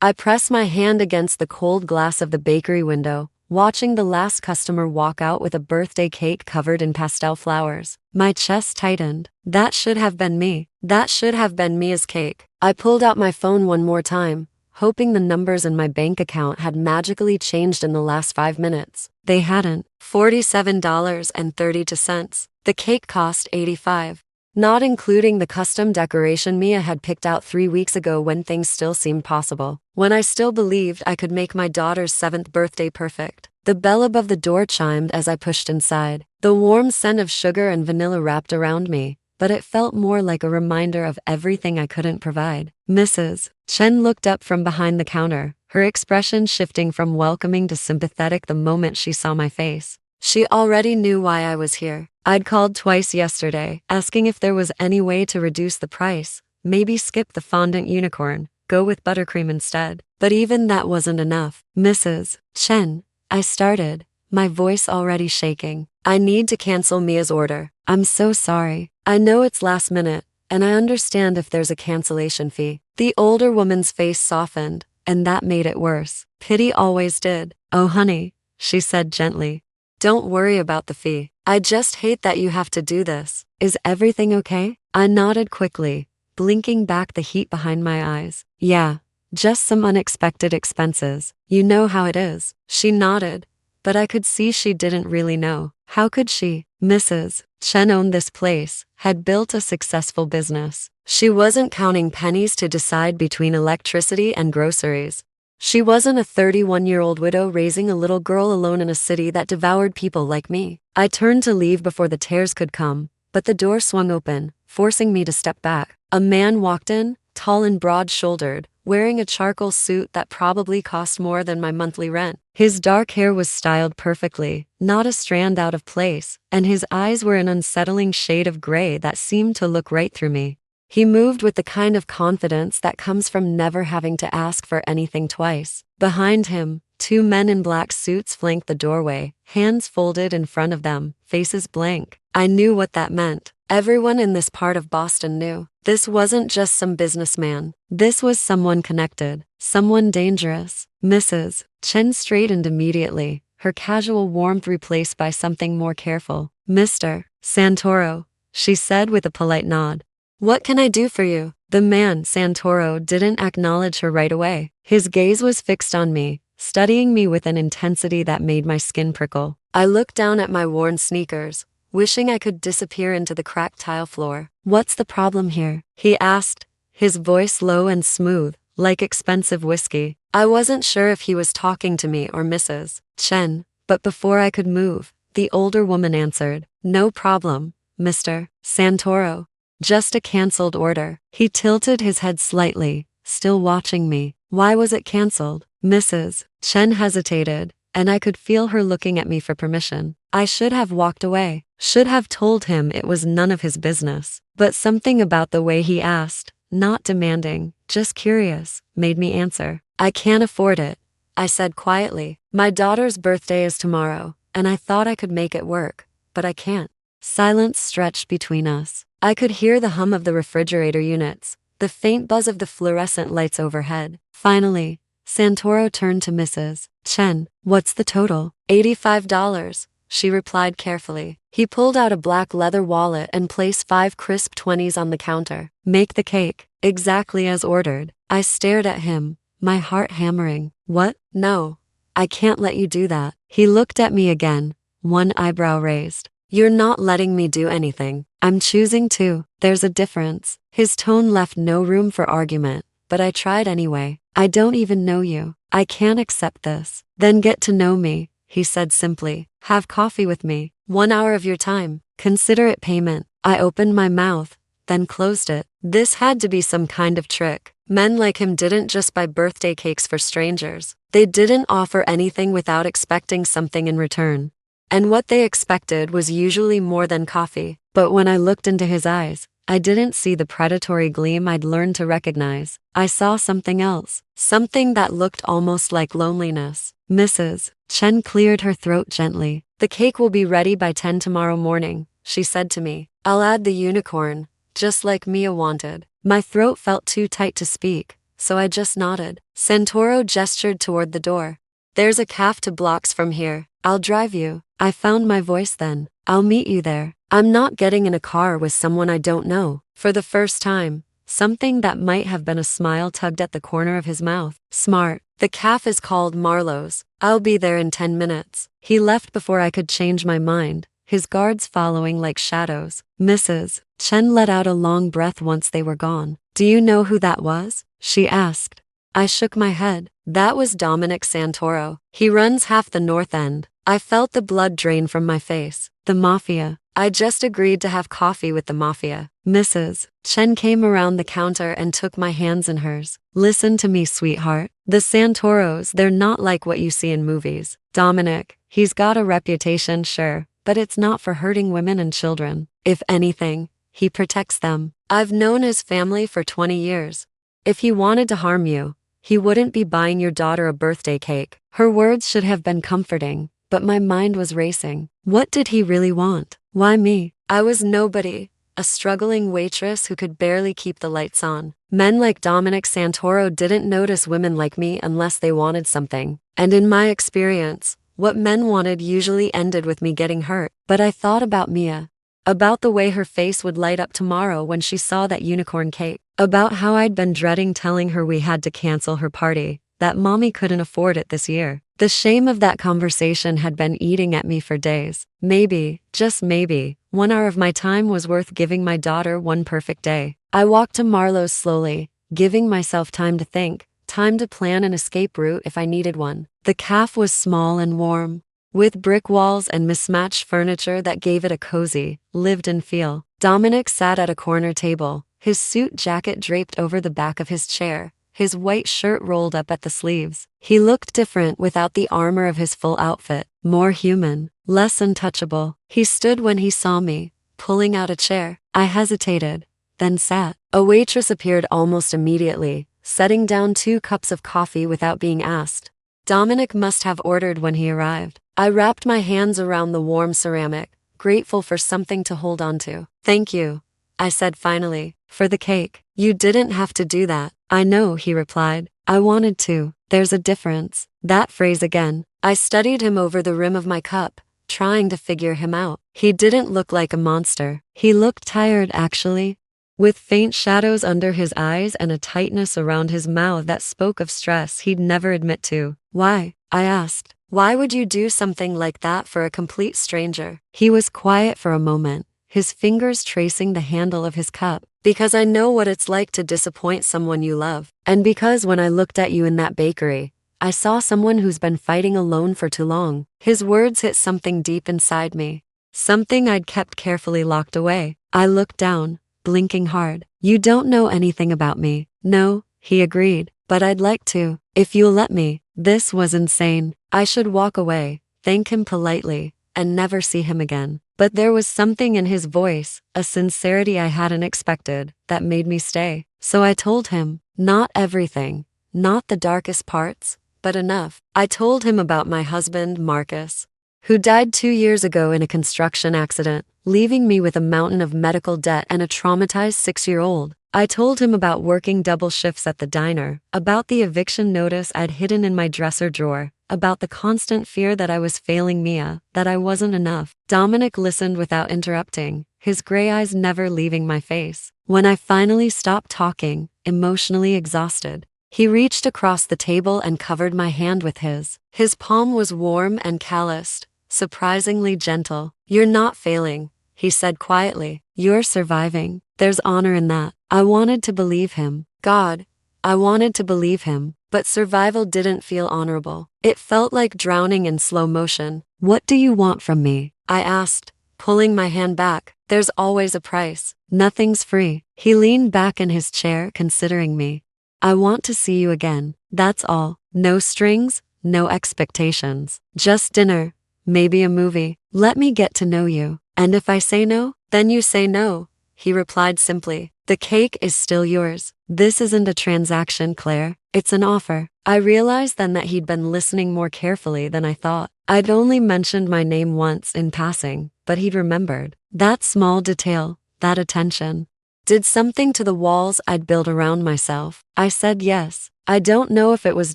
I pressed my hand against the cold glass of the bakery window, watching the last customer walk out with a birthday cake covered in pastel flowers. My chest tightened. That should have been me. That should have been me as cake. I pulled out my phone one more time, hoping the numbers in my bank account had magically changed in the last 5 minutes. They hadn't. $47.32. The cake cost $85. Not including the custom decoration Mia had picked out 3 weeks ago when things still seemed possible. When I still believed I could make my daughter's 7th birthday perfect. The bell above the door chimed as I pushed inside. The warm scent of sugar and vanilla wrapped around me, but it felt more like a reminder of everything I couldn't provide. Mrs. Chen looked up from behind the counter, her expression shifting from welcoming to sympathetic the moment she saw my face. She already knew why I was here. I'd called twice yesterday, asking if there was any way to reduce the price, maybe skip the fondant unicorn, go with buttercream instead. But even that wasn't enough. Mrs. Chen, I started, my voice already shaking. I need to cancel Mia's order. I'm so sorry. I know it's last minute, and I understand if there's a cancellation fee. The older woman's face softened, and that made it worse. Pity always did. Oh honey, she said gently. Don't worry about the fee. I just hate that you have to do this. Is everything okay? I nodded quickly, blinking back the heat behind my eyes. Yeah, just some unexpected expenses. You know how it is. She nodded, but I could see she didn't really know. How could she? Mrs. Chen owned this place, had built a successful business. She wasn't counting pennies to decide between electricity and groceries. She wasn't a 31-year-old widow raising a little girl alone in a city that devoured people like me. I turned to leave before the tears could come, but the door swung open, forcing me to step back. A man walked in, tall and broad-shouldered, wearing a charcoal suit that probably cost more than my monthly rent. His dark hair was styled perfectly, not a strand out of place, and his eyes were an unsettling shade of gray that seemed to look right through me. He moved with the kind of confidence that comes from never having to ask for anything twice. Behind him, 2 men in black suits flanked the doorway, hands folded in front of them, faces blank. I knew what that meant. Everyone in this part of Boston knew. This wasn't just some businessman. This was someone connected, someone dangerous. Mrs. Chen straightened immediately, her casual warmth replaced by something more careful. Mr. Santoro, she said with a polite nod. What can I do for you? The man, Santoro, didn't acknowledge her right away. His gaze was fixed on me, studying me with an intensity that made my skin prickle. I looked down at my worn sneakers, wishing I could disappear into the cracked tile floor. What's the problem here? He asked, his voice low and smooth, like expensive whiskey. I wasn't sure if he was talking to me or Mrs. Chen, but before I could move, the older woman answered, No problem, Mr. Santoro. Just a cancelled order. He tilted his head slightly, still watching me. Why was it cancelled? Mrs. Chen hesitated, and I could feel her looking at me for permission. I should have walked away, should have told him it was none of his business. But something about the way he asked, not demanding, just curious, made me answer. I can't afford it, I said quietly. My daughter's birthday is tomorrow, and I thought I could make it work, but I can't. Silence stretched between us. I could hear the hum of the refrigerator units, the faint buzz of the fluorescent lights overhead. Finally, Santoro turned to Mrs. Chen. What's the total? $85, she replied carefully. He pulled out a black leather wallet and placed 5 crisp 20s on the counter. Make the cake, exactly as ordered. I stared at him, my heart hammering. What? No, I can't let you do that. He looked at me again, one eyebrow raised. You're not letting me do anything. I'm choosing to. There's a difference. His tone left no room for argument, but I tried anyway. I don't even know you. I can't accept this. Then get to know me, he said simply. Have coffee with me. 1 hour of your time. Consider it payment. I opened my mouth, then closed it. This had to be some kind of trick. Men like him didn't just buy birthday cakes for strangers. They didn't offer anything without expecting something in return. And what they expected was usually more than coffee. But when I looked into his eyes, I didn't see the predatory gleam I'd learned to recognize. I saw something else, something that looked almost like loneliness. Mrs. Chen cleared her throat gently. The cake will be ready by 10 tomorrow morning, she said to me. I'll add the unicorn, just like Mia wanted. My throat felt too tight to speak, so I just nodded. Santoro gestured toward the door. There's a cafe 2 blocks from here. I'll drive you. I found my voice then. I'll meet you there. I'm not getting in a car with someone I don't know. For the first time, something that might have been a smile tugged at the corner of his mouth. Smart. The cafe is called Marlowe's. I'll be there in 10 minutes. He left before I could change my mind, his guards following like shadows. Mrs. Chen let out a long breath once they were gone. Do you know who that was? She asked. I shook my head. That was Dominic Santoro. He runs half the North End. I felt the blood drain from my face. The Mafia. I just agreed to have coffee with the Mafia. Mrs. Chen came around the counter and took my hands in hers. Listen to me, sweetheart. The Santoros, they're not like what you see in movies. Dominic, he's got a reputation, sure, but it's not for hurting women and children. If anything, he protects them. I've known his family for 20 years. If he wanted to harm you, he wouldn't be buying your daughter a birthday cake. Her words should have been comforting, but my mind was racing. What did he really want? Why me? I was nobody, a struggling waitress who could barely keep the lights on. Men like Dominic Santoro didn't notice women like me unless they wanted something. And in my experience, what men wanted usually ended with me getting hurt. But I thought about Mia. About the way her face would light up tomorrow when she saw that unicorn cake. About how I'd been dreading telling her we had to cancel her party, that mommy couldn't afford it this year. The shame of that conversation had been eating at me for days. Maybe, just maybe, 1 hour of my time was worth giving my daughter one perfect day. I walked to Marlowe's slowly, giving myself time to think, time to plan an escape route if I needed one. The cafe was small and warm, with brick walls and mismatched furniture that gave it a cozy, lived-in feel. Dominic sat at a corner table, his suit jacket draped over the back of his chair, his white shirt rolled up at the sleeves. He looked different without the armor of his full outfit, more human, less untouchable. He stood when he saw me, pulling out a chair. I hesitated, then sat. A waitress appeared almost immediately, setting down 2 cups of coffee without being asked. Dominic must have ordered when he arrived. I wrapped my hands around the warm ceramic, grateful for something to hold on to. Thank you, I said finally, for the cake. You didn't have to do that. I know, he replied. I wanted to. There's a difference. That phrase again. I studied him over the rim of my cup, trying to figure him out. He didn't look like a monster. He looked tired, actually, with faint shadows under his eyes and a tightness around his mouth that spoke of stress he'd never admit to. Why? I asked. Why would you do something like that for a complete stranger? He was quiet for a moment, his fingers tracing the handle of his cup. Because I know what it's like to disappoint someone you love. And because when I looked at you in that bakery, I saw someone who's been fighting alone for too long. His words hit something deep inside me, something I'd kept carefully locked away. I looked down, blinking hard. You don't know anything about me. No, he agreed, but I'd like to, if you'll let me. This was insane. I should walk away, thank him politely, and never see him again. But there was something in his voice, a sincerity I hadn't expected, that made me stay. So I told him, not everything, not the darkest parts, but enough. I told him about my husband, Marcus, who died 2 years ago in a construction accident, leaving me with a mountain of medical debt and a traumatized 6-year-old. I told him about working double shifts at the diner, about the eviction notice I'd hidden in my dresser drawer, about the constant fear that I was failing Mia, that I wasn't enough. Dominic listened without interrupting, his gray eyes never leaving my face. When I finally stopped talking, emotionally exhausted, he reached across the table and covered my hand with his. His palm was warm and calloused, surprisingly gentle. You're not failing, he said quietly. You're surviving. There's honor in that. I wanted to believe him. God, I wanted to believe him. But survival didn't feel honorable. It felt like drowning in slow motion. What do you want from me? I asked, pulling my hand back. There's always a price. Nothing's free. He leaned back in his chair, considering me. I want to see you again. That's all. No strings, no expectations. Just dinner, maybe a movie. Let me get to know you. And if I say no, then you say no, he replied simply. The cake is still yours. This isn't a transaction, Claire. It's an offer. I realized then that he'd been listening more carefully than I thought. I'd only mentioned my name once in passing, but he'd remembered. That small detail, that attention. Did something to the walls I'd built around myself. I said yes. I don't know if it was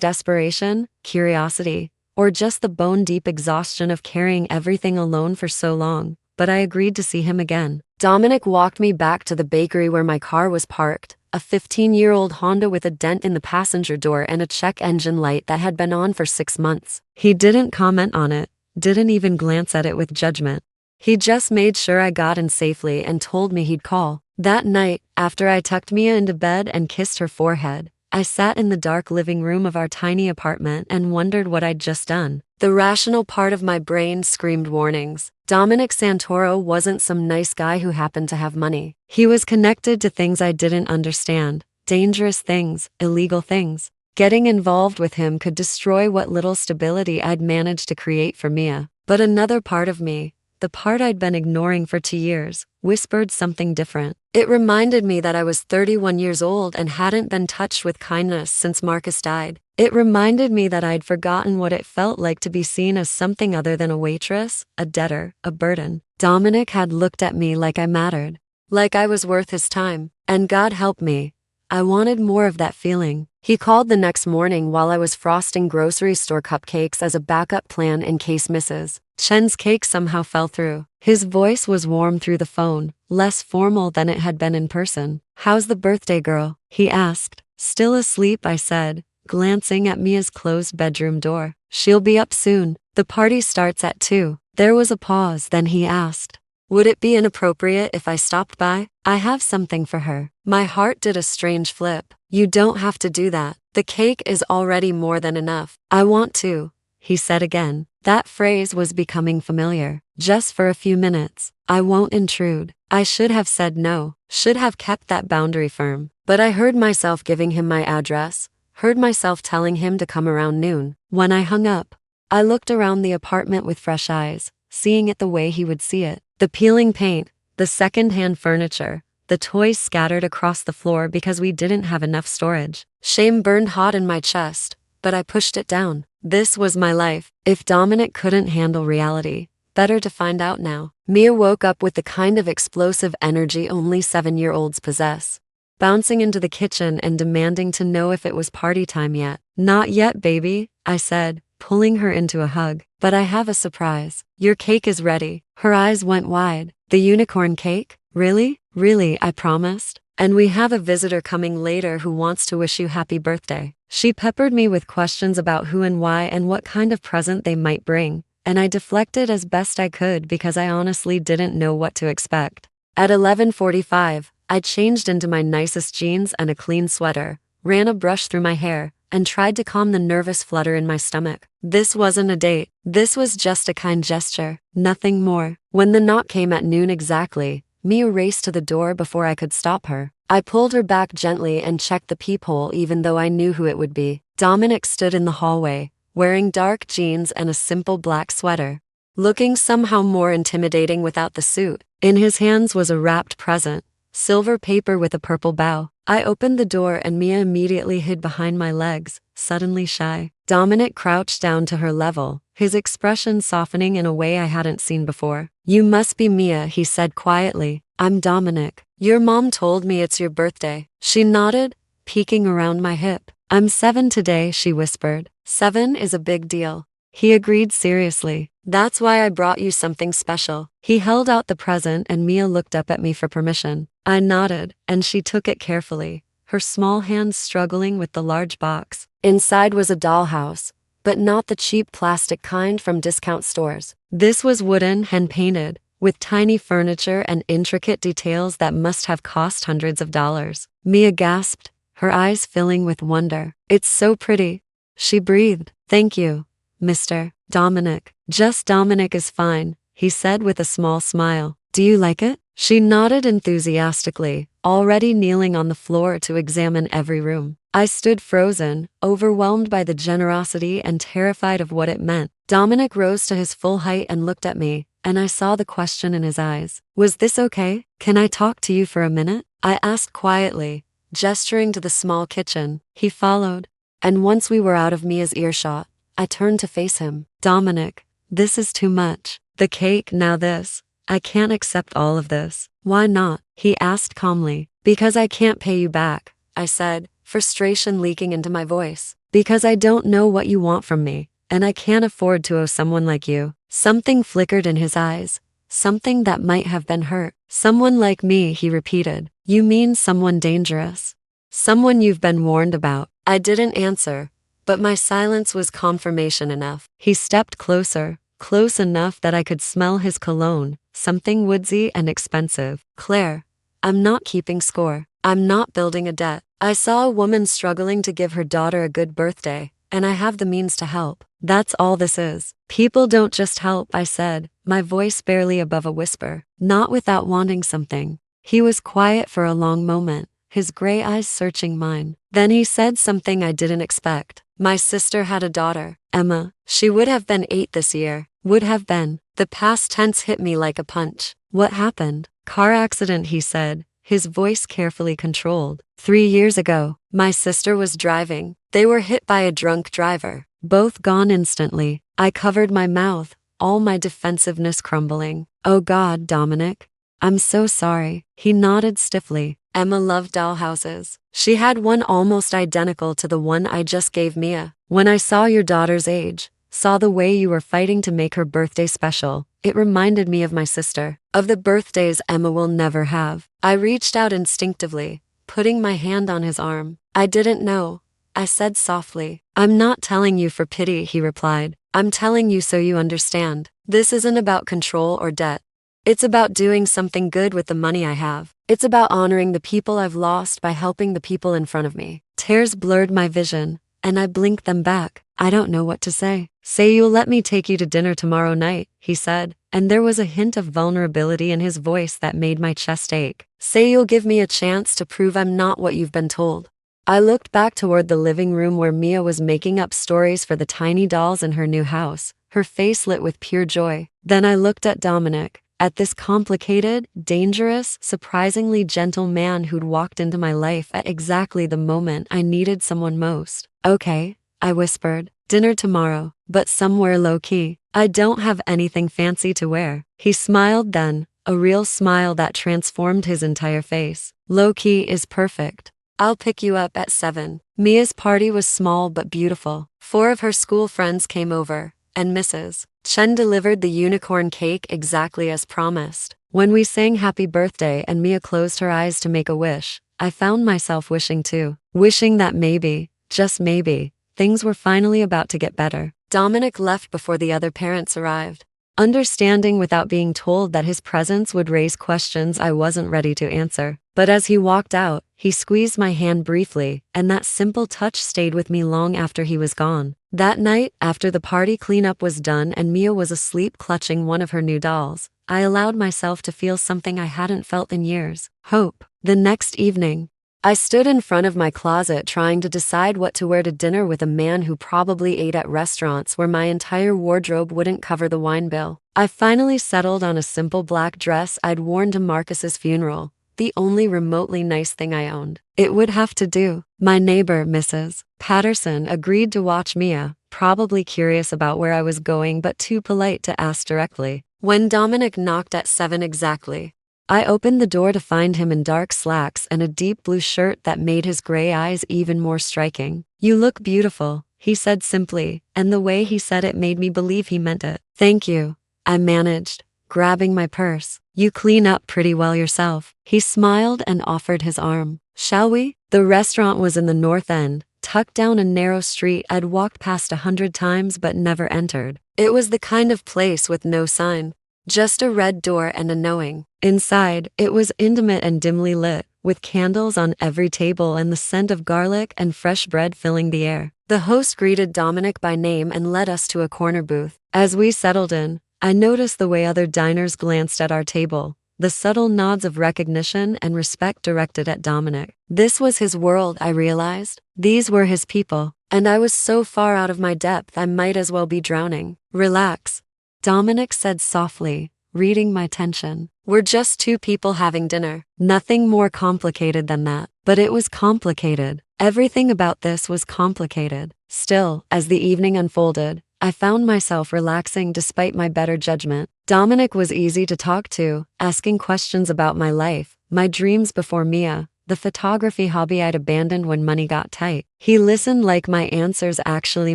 desperation, curiosity, or just the bone-deep exhaustion of carrying everything alone for so long, but I agreed to see him again. Dominic walked me back to the bakery where my car was parked, a 15-year-old Honda with a dent in the passenger door and a check engine light that had been on for 6 months. He didn't comment on it, didn't even glance at it with judgment. He just made sure I got in safely and told me he'd call. That night, after I tucked Mia into bed and kissed her forehead, I sat in the dark living room of our tiny apartment and wondered what I'd just done. The rational part of my brain screamed warnings. Dominic Santoro wasn't some nice guy who happened to have money. He was connected to things I didn't understand, dangerous things, illegal things. Getting involved with him could destroy what little stability I'd managed to create for Mia. But another part of me, the part I'd been ignoring for 2 years, whispered something different. It reminded me that I was 31 years old and hadn't been touched with kindness since Marcus died. It reminded me that I'd forgotten what it felt like to be seen as something other than a waitress, a debtor, a burden. Dominic had looked at me like I mattered, like I was worth his time, and God help me, I wanted more of that feeling. He called the next morning while I was frosting grocery store cupcakes as a backup plan in case Mrs. Chen's cake somehow fell through. His voice was warm through the phone, less formal than it had been in person. "How's the birthday girl?" he asked. "Still asleep," I said, glancing at Mia's closed bedroom door. "She'll be up soon. The party starts at 2. There was a pause, then he asked, "Would it be inappropriate if I stopped by? I have something for her." My heart did a strange flip. "You don't have to do that. The cake is already more than enough." "I want to," he said again. That phrase was becoming familiar. "Just for a few minutes. I won't intrude." I should have said no, should have kept that boundary firm. But I heard myself giving him my address, heard myself telling him to come around noon. When I hung up, I looked around the apartment with fresh eyes, seeing it the way he would see it. The peeling paint, the second-hand furniture, the toys scattered across the floor because we didn't have enough storage. Shame burned hot in my chest, but I pushed it down. This was my life. If Dominic couldn't handle reality, better to find out now. Mia woke up with the kind of explosive energy only 7-year-olds possess, bouncing into the kitchen and demanding to know if it was party time yet. "Not yet, baby," I said, pulling her into a hug. "But I have a surprise. Your cake is ready." Her eyes went wide. "The unicorn cake? Really? Really," I promised. "And we have a visitor coming later who wants to wish you happy birthday." She peppered me with questions about who and why and what kind of present they might bring, and I deflected as best I could because I honestly didn't know what to expect. At 11:45, I changed into my nicest jeans and a clean sweater, ran a brush through my hair, and tried to calm the nervous flutter in my stomach. This wasn't a date. This was just a kind gesture, nothing more. When the knock came at noon exactly, Mia raced to the door before I could stop her. I pulled her back gently and checked the peephole even though I knew who it would be. Dominic stood in the hallway, wearing dark jeans and a simple black sweater, looking somehow more intimidating without the suit. In his hands was a wrapped present, silver paper with a purple bow. I opened the door and Mia immediately hid behind my legs, suddenly shy. Dominic crouched down to her level, his expression softening in a way I hadn't seen before. "You must be Mia," he said quietly. "I'm Dominic. Your mom told me it's your birthday." She nodded, peeking around my hip. "I'm 7 today," she whispered. 7 is a big deal. He agreed seriously. "That's why I brought you something special." He held out the present and Mia looked up at me for permission. I nodded, and she took it carefully, her small hands struggling with the large box. Inside was a dollhouse, but not the cheap plastic kind from discount stores. This was wooden, hand-painted, with tiny furniture and intricate details that must have cost hundreds of dollars. Mia gasped, her eyes filling with wonder. "It's so pretty," she breathed. "Thank you, Mr. Dominic." "Just Dominic is fine," he said with a small smile. "Do you like it?" She nodded enthusiastically, already kneeling on the floor to examine every room. I stood frozen, overwhelmed by the generosity and terrified of what it meant. Dominic rose to his full height and looked at me, and I saw the question in his eyes. "Was this okay? Can I talk to you for a minute?" I asked quietly, gesturing to the small kitchen. He followed, and once we were out of Mia's earshot, I turned to face him. "Dominic, this is too much. The cake, now this. I can't accept all of this." "Why not?" he asked calmly. Because I can't pay you back, I said, frustration leaking into my voice. Because I don't know what you want from me, and I can't afford to owe someone like you. Something flickered in his eyes. Something that might have been hurt. Someone like me, he repeated. You mean someone dangerous? Someone you've been warned about. I didn't answer, but my silence was confirmation enough. He stepped closer, close enough that I could smell his cologne, something woodsy and expensive. Claire, I'm not keeping score. I'm not building a debt. I saw a woman struggling to give her daughter a good birthday, and I have the means to help. That's all this is. People don't just help, I said, my voice barely above a whisper. Not without wanting something. He was quiet for a long moment, his gray eyes searching mine. Then he said something I didn't expect. My sister had a daughter, Emma. She would have been 8 this year. Would have been. The past tense hit me like a punch. What happened? Car accident, he said, his voice carefully controlled. 3 years ago, my sister was driving. They were hit by a drunk driver. Both gone instantly. I covered my mouth, all my defensiveness crumbling. Oh God, Dominic. I'm so sorry. He nodded stiffly. Emma loved dollhouses. She had one almost identical to the one I just gave Mia. When I saw your daughter's age, saw the way you were fighting to make her birthday special, it reminded me of my sister, of the birthdays Emma will never have. I reached out instinctively, putting my hand on his arm. I didn't know, I said softly. I'm not telling you for pity, he replied. I'm telling you so you understand. This isn't about control or debt. It's about doing something good with the money I have. It's about honoring the people I've lost by helping the people in front of me. Tears blurred my vision, and I blinked them back. I don't know what to say. Say you'll let me take you to dinner tomorrow night, he said, and there was a hint of vulnerability in his voice that made my chest ache. Say you'll give me a chance to prove I'm not what you've been told. I looked back toward the living room where Mia was making up stories for the tiny dolls in her new house, her face lit with pure joy. Then I looked at Dominic, at this complicated, dangerous, surprisingly gentle man who'd walked into my life at exactly the moment I needed someone most. Okay, I whispered, dinner tomorrow, but somewhere low-key. I don't have anything fancy to wear. He smiled then, a real smile that transformed his entire face. Low-key is perfect. I'll pick you up at 7. Mia's party was small but beautiful. 4 of her school friends came over, and Mrs. Chen delivered the unicorn cake exactly as promised. When we sang happy birthday and Mia closed her eyes to make a wish, I found myself wishing too. Wishing that maybe, just maybe, things were finally about to get better. Dominic left before the other parents arrived, understanding without being told that his presence would raise questions I wasn't ready to answer. But as he walked out, he squeezed my hand briefly, and that simple touch stayed with me long after he was gone. That night, after the party cleanup was done and Mia was asleep clutching one of her new dolls, I allowed myself to feel something I hadn't felt in years: hope. The next evening, I stood in front of my closet trying to decide what to wear to dinner with a man who probably ate at restaurants where my entire wardrobe wouldn't cover the wine bill. I finally settled on a simple black dress I'd worn to Marcus's funeral, the only remotely nice thing I owned. It would have to do. My neighbor, Mrs. Patterson, agreed to watch Mia, probably curious about where I was going but too polite to ask directly. When Dominic knocked at 7 exactly, I opened the door to find him in dark slacks and a deep blue shirt that made his gray eyes even more striking. You look beautiful, he said simply, and the way he said it made me believe he meant it. Thank you, I managed, grabbing my purse. You clean up pretty well yourself. He smiled and offered his arm. Shall we? The restaurant was in the North End, tucked down a narrow street I'd walked past 100 times but never entered. It was the kind of place with no sign, just a red door and a knowing. Inside, it was intimate and dimly lit, with candles on every table and the scent of garlic and fresh bread filling the air. The host greeted Dominic by name and led us to a corner booth. As we settled in, I noticed the way other diners glanced at our table, the subtle nods of recognition and respect directed at Dominic. This was his world, I realized. These were his people, and I was so far out of my depth I might as well be drowning. Relax, Dominic said softly, reading my tension. We're just 2 people having dinner. Nothing more complicated than that. But it was complicated. Everything about this was complicated. Still, as the evening unfolded, I found myself relaxing despite my better judgment. Dominic was easy to talk to, asking questions about my life, my dreams before Mia, the photography hobby I'd abandoned when money got tight. He listened like my answers actually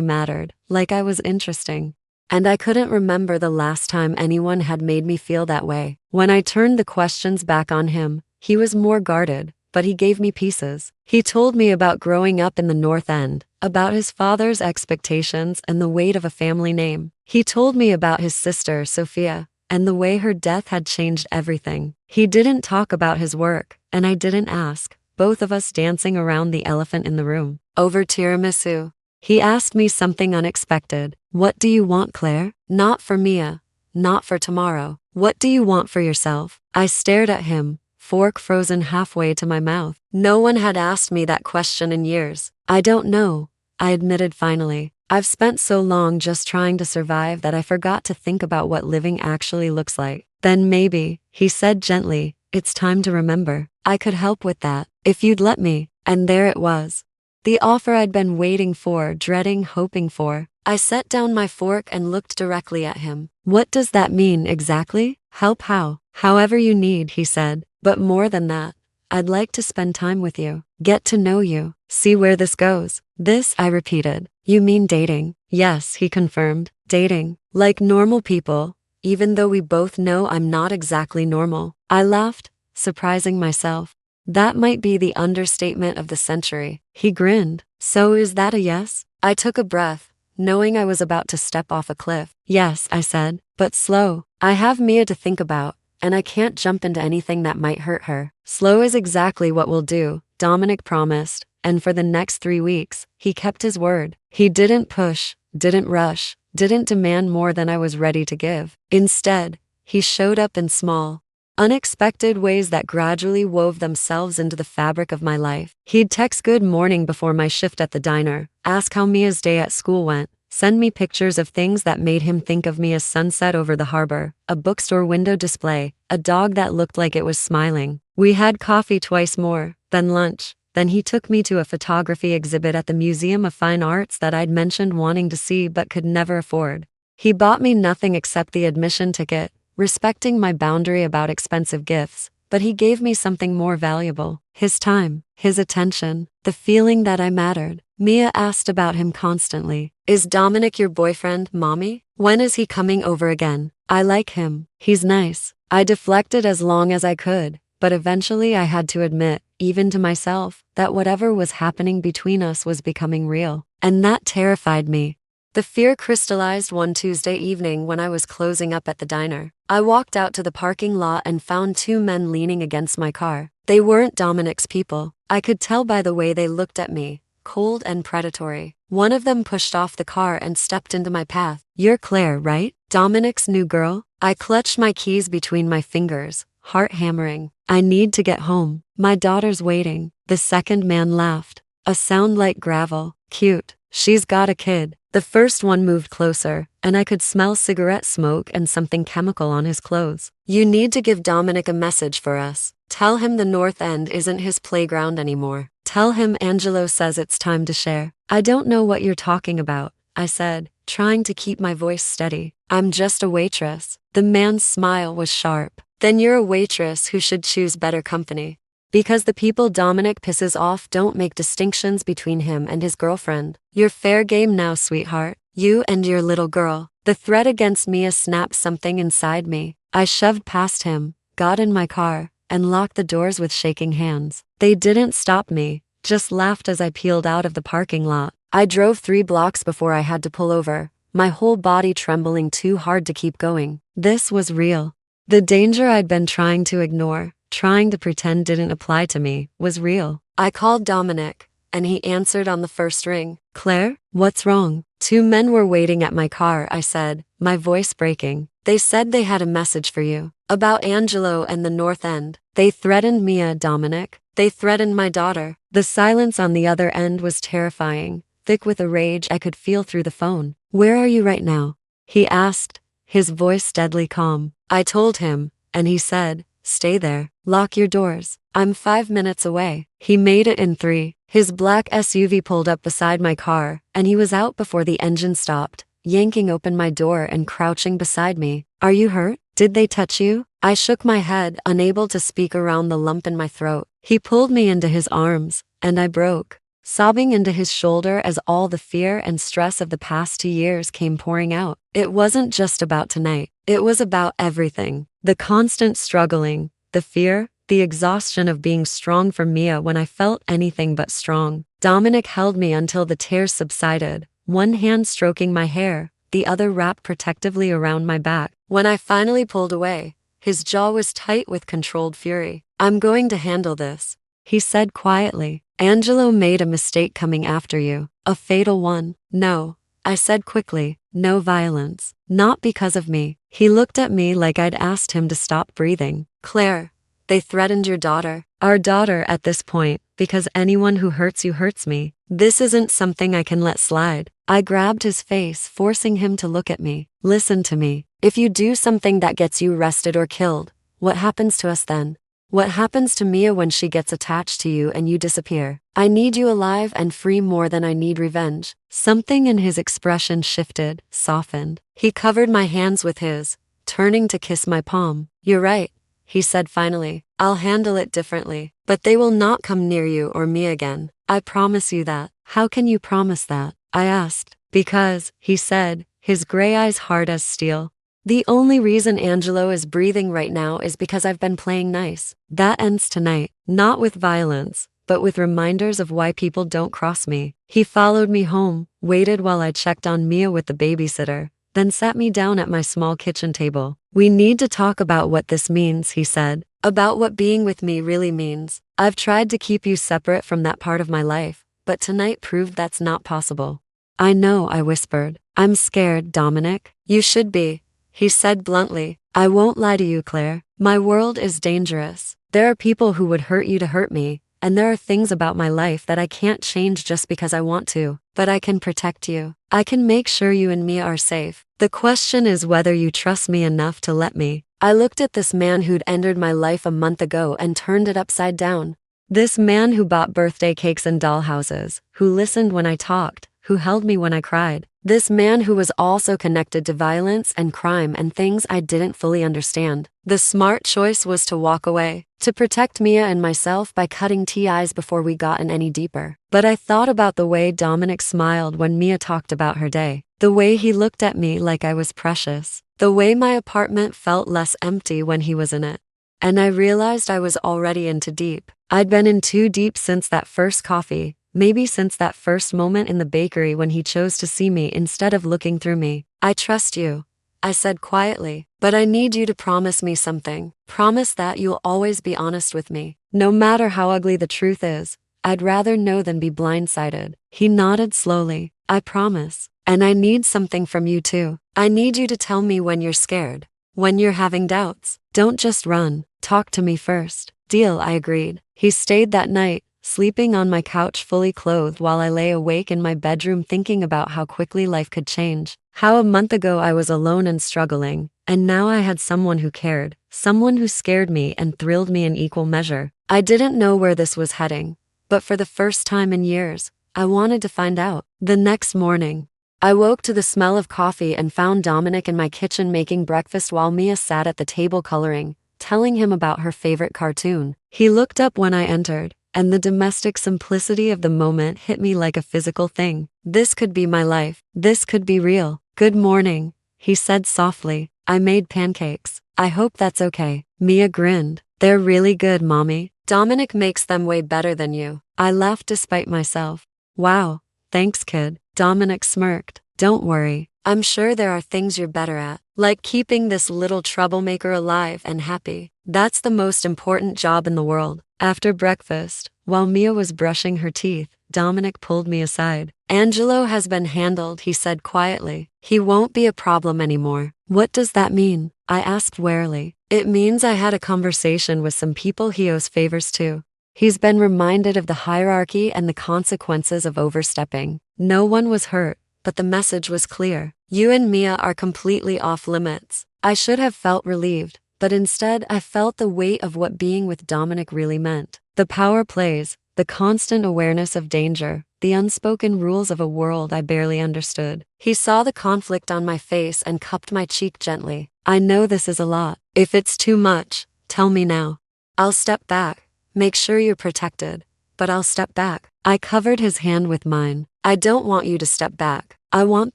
mattered, like I was interesting. And I couldn't remember the last time anyone had made me feel that way. When I turned the questions back on him, he was more guarded, but he gave me pieces. He told me about growing up in the North End, about his father's expectations and the weight of a family name. He told me about his sister, Sophia, and the way her death had changed everything. He didn't talk about his work, and I didn't ask, both of us dancing around the elephant in the room. Over tiramisu. He asked me something unexpected. What do you want, Claire? Not for Mia. Not for tomorrow. What do you want for yourself? I stared at him, fork frozen halfway to my mouth. No one had asked me that question in years. I don't know, I admitted finally. I've spent so long just trying to survive that I forgot to think about what living actually looks like. Then maybe, he said gently, it's time to remember. I could help with that, if you'd let me. And there it was. The offer I'd been waiting for, dreading, hoping for. I set down my fork and looked directly at him. What does that mean exactly? Help how? However you need, he said. But more than that, I'd like to spend time with you, get to know you, see where this goes. This, I repeated. You mean dating? Yes, he confirmed. Dating. Like normal people, even though we both know I'm not exactly normal. I laughed, surprising myself. That might be the understatement of the century. He grinned. So is that a yes? I took a breath, knowing I was about to step off a cliff. Yes, I said, but slow. I have Mia to think about, and I can't jump into anything that might hurt her. Slow is exactly what we'll do, Dominic promised, and for the next 3 weeks, he kept his word. He didn't push, didn't rush, didn't demand more than I was ready to give. Instead, he showed up in small, unexpected ways that gradually wove themselves into the fabric of my life. He'd text good morning before my shift at the diner, ask how Mia's day at school went, send me pictures of things that made him think of me as sunset over the harbor, a bookstore window display, a dog that looked like it was smiling. We had coffee twice more, then lunch. Then he took me to a photography exhibit at the Museum of Fine Arts that I'd mentioned wanting to see but could never afford. He bought me nothing except the admission ticket, respecting my boundary about expensive gifts, but he gave me something more valuable. His time, his attention, the feeling that I mattered. Mia asked about him constantly. Is Dominic your boyfriend, Mommy? When is he coming over again? I like him. He's nice. I deflected as long as I could, but eventually I had to admit, even to myself, that whatever was happening between us was becoming real. And that terrified me. The fear crystallized one Tuesday evening when I was closing up at the diner. I walked out to the parking lot and found 2 men leaning against my car. They weren't Dominic's people. I could tell by the way they looked at me, cold and predatory. One of them pushed off the car and stepped into my path. You're Claire, right? Dominic's new girl? I clutched my keys between my fingers, heart hammering. I need to get home. My daughter's waiting. The second man laughed. A sound like gravel. Cute. She's got a kid. The first one moved closer, and I could smell cigarette smoke and something chemical on his clothes. You need to give Dominic a message for us. Tell him the North End isn't his playground anymore. Tell him Angelo says it's time to share. I don't know what you're talking about, I said, trying to keep my voice steady. I'm just a waitress. The man's smile was sharp. Then you're a waitress who should choose better company. Because the people Dominic pisses off don't make distinctions between him and his girlfriend. You're fair game now, sweetheart. You and your little girl. The threat against Mia snapped something inside me. I shoved past him, got in my car, and locked the doors with shaking hands. They didn't stop me, just laughed as I peeled out of the parking lot. I drove 3 blocks before I had to pull over, my whole body trembling too hard to keep going. This was real. The danger I'd been trying to ignore, trying to pretend didn't apply to me, was real. I called Dominic, and he answered on the first ring. Claire, what's wrong? 2 men were waiting at my car, I said, my voice breaking. They said they had a message for you. About Angelo and the North End. They threatened Mia, Dominic. They threatened my daughter. The silence on the other end was terrifying, thick with a rage I could feel through the phone. Where are you right now? He asked, his voice deadly calm. I told him, and he said, stay there. Lock your doors. I'm 5 minutes away. He made it in 3. His black SUV pulled up beside my car, and he was out before the engine stopped, yanking open my door and crouching beside me. Are you hurt? Did they touch you? I shook my head, unable to speak around the lump in my throat. He pulled me into his arms, and I broke, sobbing into his shoulder as all the fear and stress of the past 2 years came pouring out. It wasn't just about tonight. It was about everything. The constant struggling, the fear, the exhaustion of being strong for Mia when I felt anything but strong. Dominic held me until the tears subsided, one hand stroking my hair, the other wrapped protectively around my back. When I finally pulled away, his jaw was tight with controlled fury. I'm going to handle this, he said quietly. Angelo made a mistake coming after you. A fatal one. No, I said quickly. No violence. Not because of me. He looked at me like I'd asked him to stop breathing. Claire, they threatened your daughter. Our daughter at this point, because anyone who hurts you hurts me. This isn't something I can let slide. I grabbed his face, forcing him to look at me. Listen to me. If you do something that gets you arrested or killed, what happens to us then? What happens to Mia when she gets attached to you and you disappear? I need you alive and free more than I need revenge. Something in his expression shifted, softened. He covered my hands with his, turning to kiss my palm. You're right, he said finally. I'll handle it differently, but they will not come near you or me again. I promise you that. How can you promise that? I asked. Because, he said, his gray eyes hard as steel. The only reason Angelo is breathing right now is because I've been playing nice. That ends tonight, not with violence, but with reminders of why people don't cross me. He followed me home, waited while I checked on Mia with the babysitter, then sat me down at my small kitchen table. We need to talk about what this means, he said. About what being with me really means. I've tried to keep you separate from that part of my life, but tonight proved that's not possible. I know, I whispered. I'm scared, Dominic. You should be, he said bluntly. I won't lie to you, Claire. My world is dangerous. There are people who would hurt you to hurt me, and there are things about my life that I can't change just because I want to. But I can protect you. I can make sure you and Mia are safe. The question is whether you trust me enough to let me. I looked at this man who'd entered my life a month ago and turned it upside down. This man who bought birthday cakes and dollhouses, who listened when I talked, who held me when I cried. This man who was also connected to violence and crime and things I didn't fully understand. The smart choice was to walk away, to protect Mia and myself by cutting ties before we got in any deeper. But I thought about the way Dominic smiled when Mia talked about her day, the way he looked at me like I was precious, the way my apartment felt less empty when he was in it. And I realized I was already in too deep. I'd been in too deep since that first coffee. Maybe since that first moment in the bakery when he chose to see me instead of looking through me. I trust you, I said quietly, but I need you to promise me something. Promise that you'll always be honest with me. No matter how ugly the truth is, I'd rather know than be blindsided. He nodded slowly. I promise. And I need something from you too. I need you to tell me when you're scared, when you're having doubts. Don't just run. Talk to me first. Deal, I agreed. He stayed that night, sleeping on my couch fully clothed while I lay awake in my bedroom thinking about how quickly life could change. How a month ago I was alone and struggling, and now I had someone who cared, someone who scared me and thrilled me in equal measure. I didn't know where this was heading, but for the first time in years, I wanted to find out. The next morning, I woke to the smell of coffee and found Dominic in my kitchen making breakfast while Mia sat at the table coloring, telling him about her favorite cartoon. He looked up when I entered, and the domestic simplicity of the moment hit me like a physical thing. This could be my life. This could be real. Good morning, he said softly. I made pancakes. I hope that's okay. Mia grinned. They're really good, Mommy. Dominic makes them way better than you. I laughed despite myself. Wow, thanks, kid. Dominic smirked. Don't worry. I'm sure there are things you're better at, like keeping this little troublemaker alive and happy. That's the most important job in the world. After breakfast, while Mia was brushing her teeth, Dominic pulled me aside. Angelo has been handled, he said quietly. He won't be a problem anymore. What does that mean? I asked warily. It means I had a conversation with some people he owes favors to. He's been reminded of the hierarchy and the consequences of overstepping. No one was hurt, but the message was clear. You and Mia are completely off limits. I should have felt relieved, but instead I felt the weight of what being with Dominic really meant. The power plays, the constant awareness of danger, the unspoken rules of a world I barely understood. He saw the conflict on my face and cupped my cheek gently. I know this is a lot. If it's too much, tell me now. I'll step back. Make sure you're protected. But I'll step back. I covered his hand with mine. I don't want you to step back. I want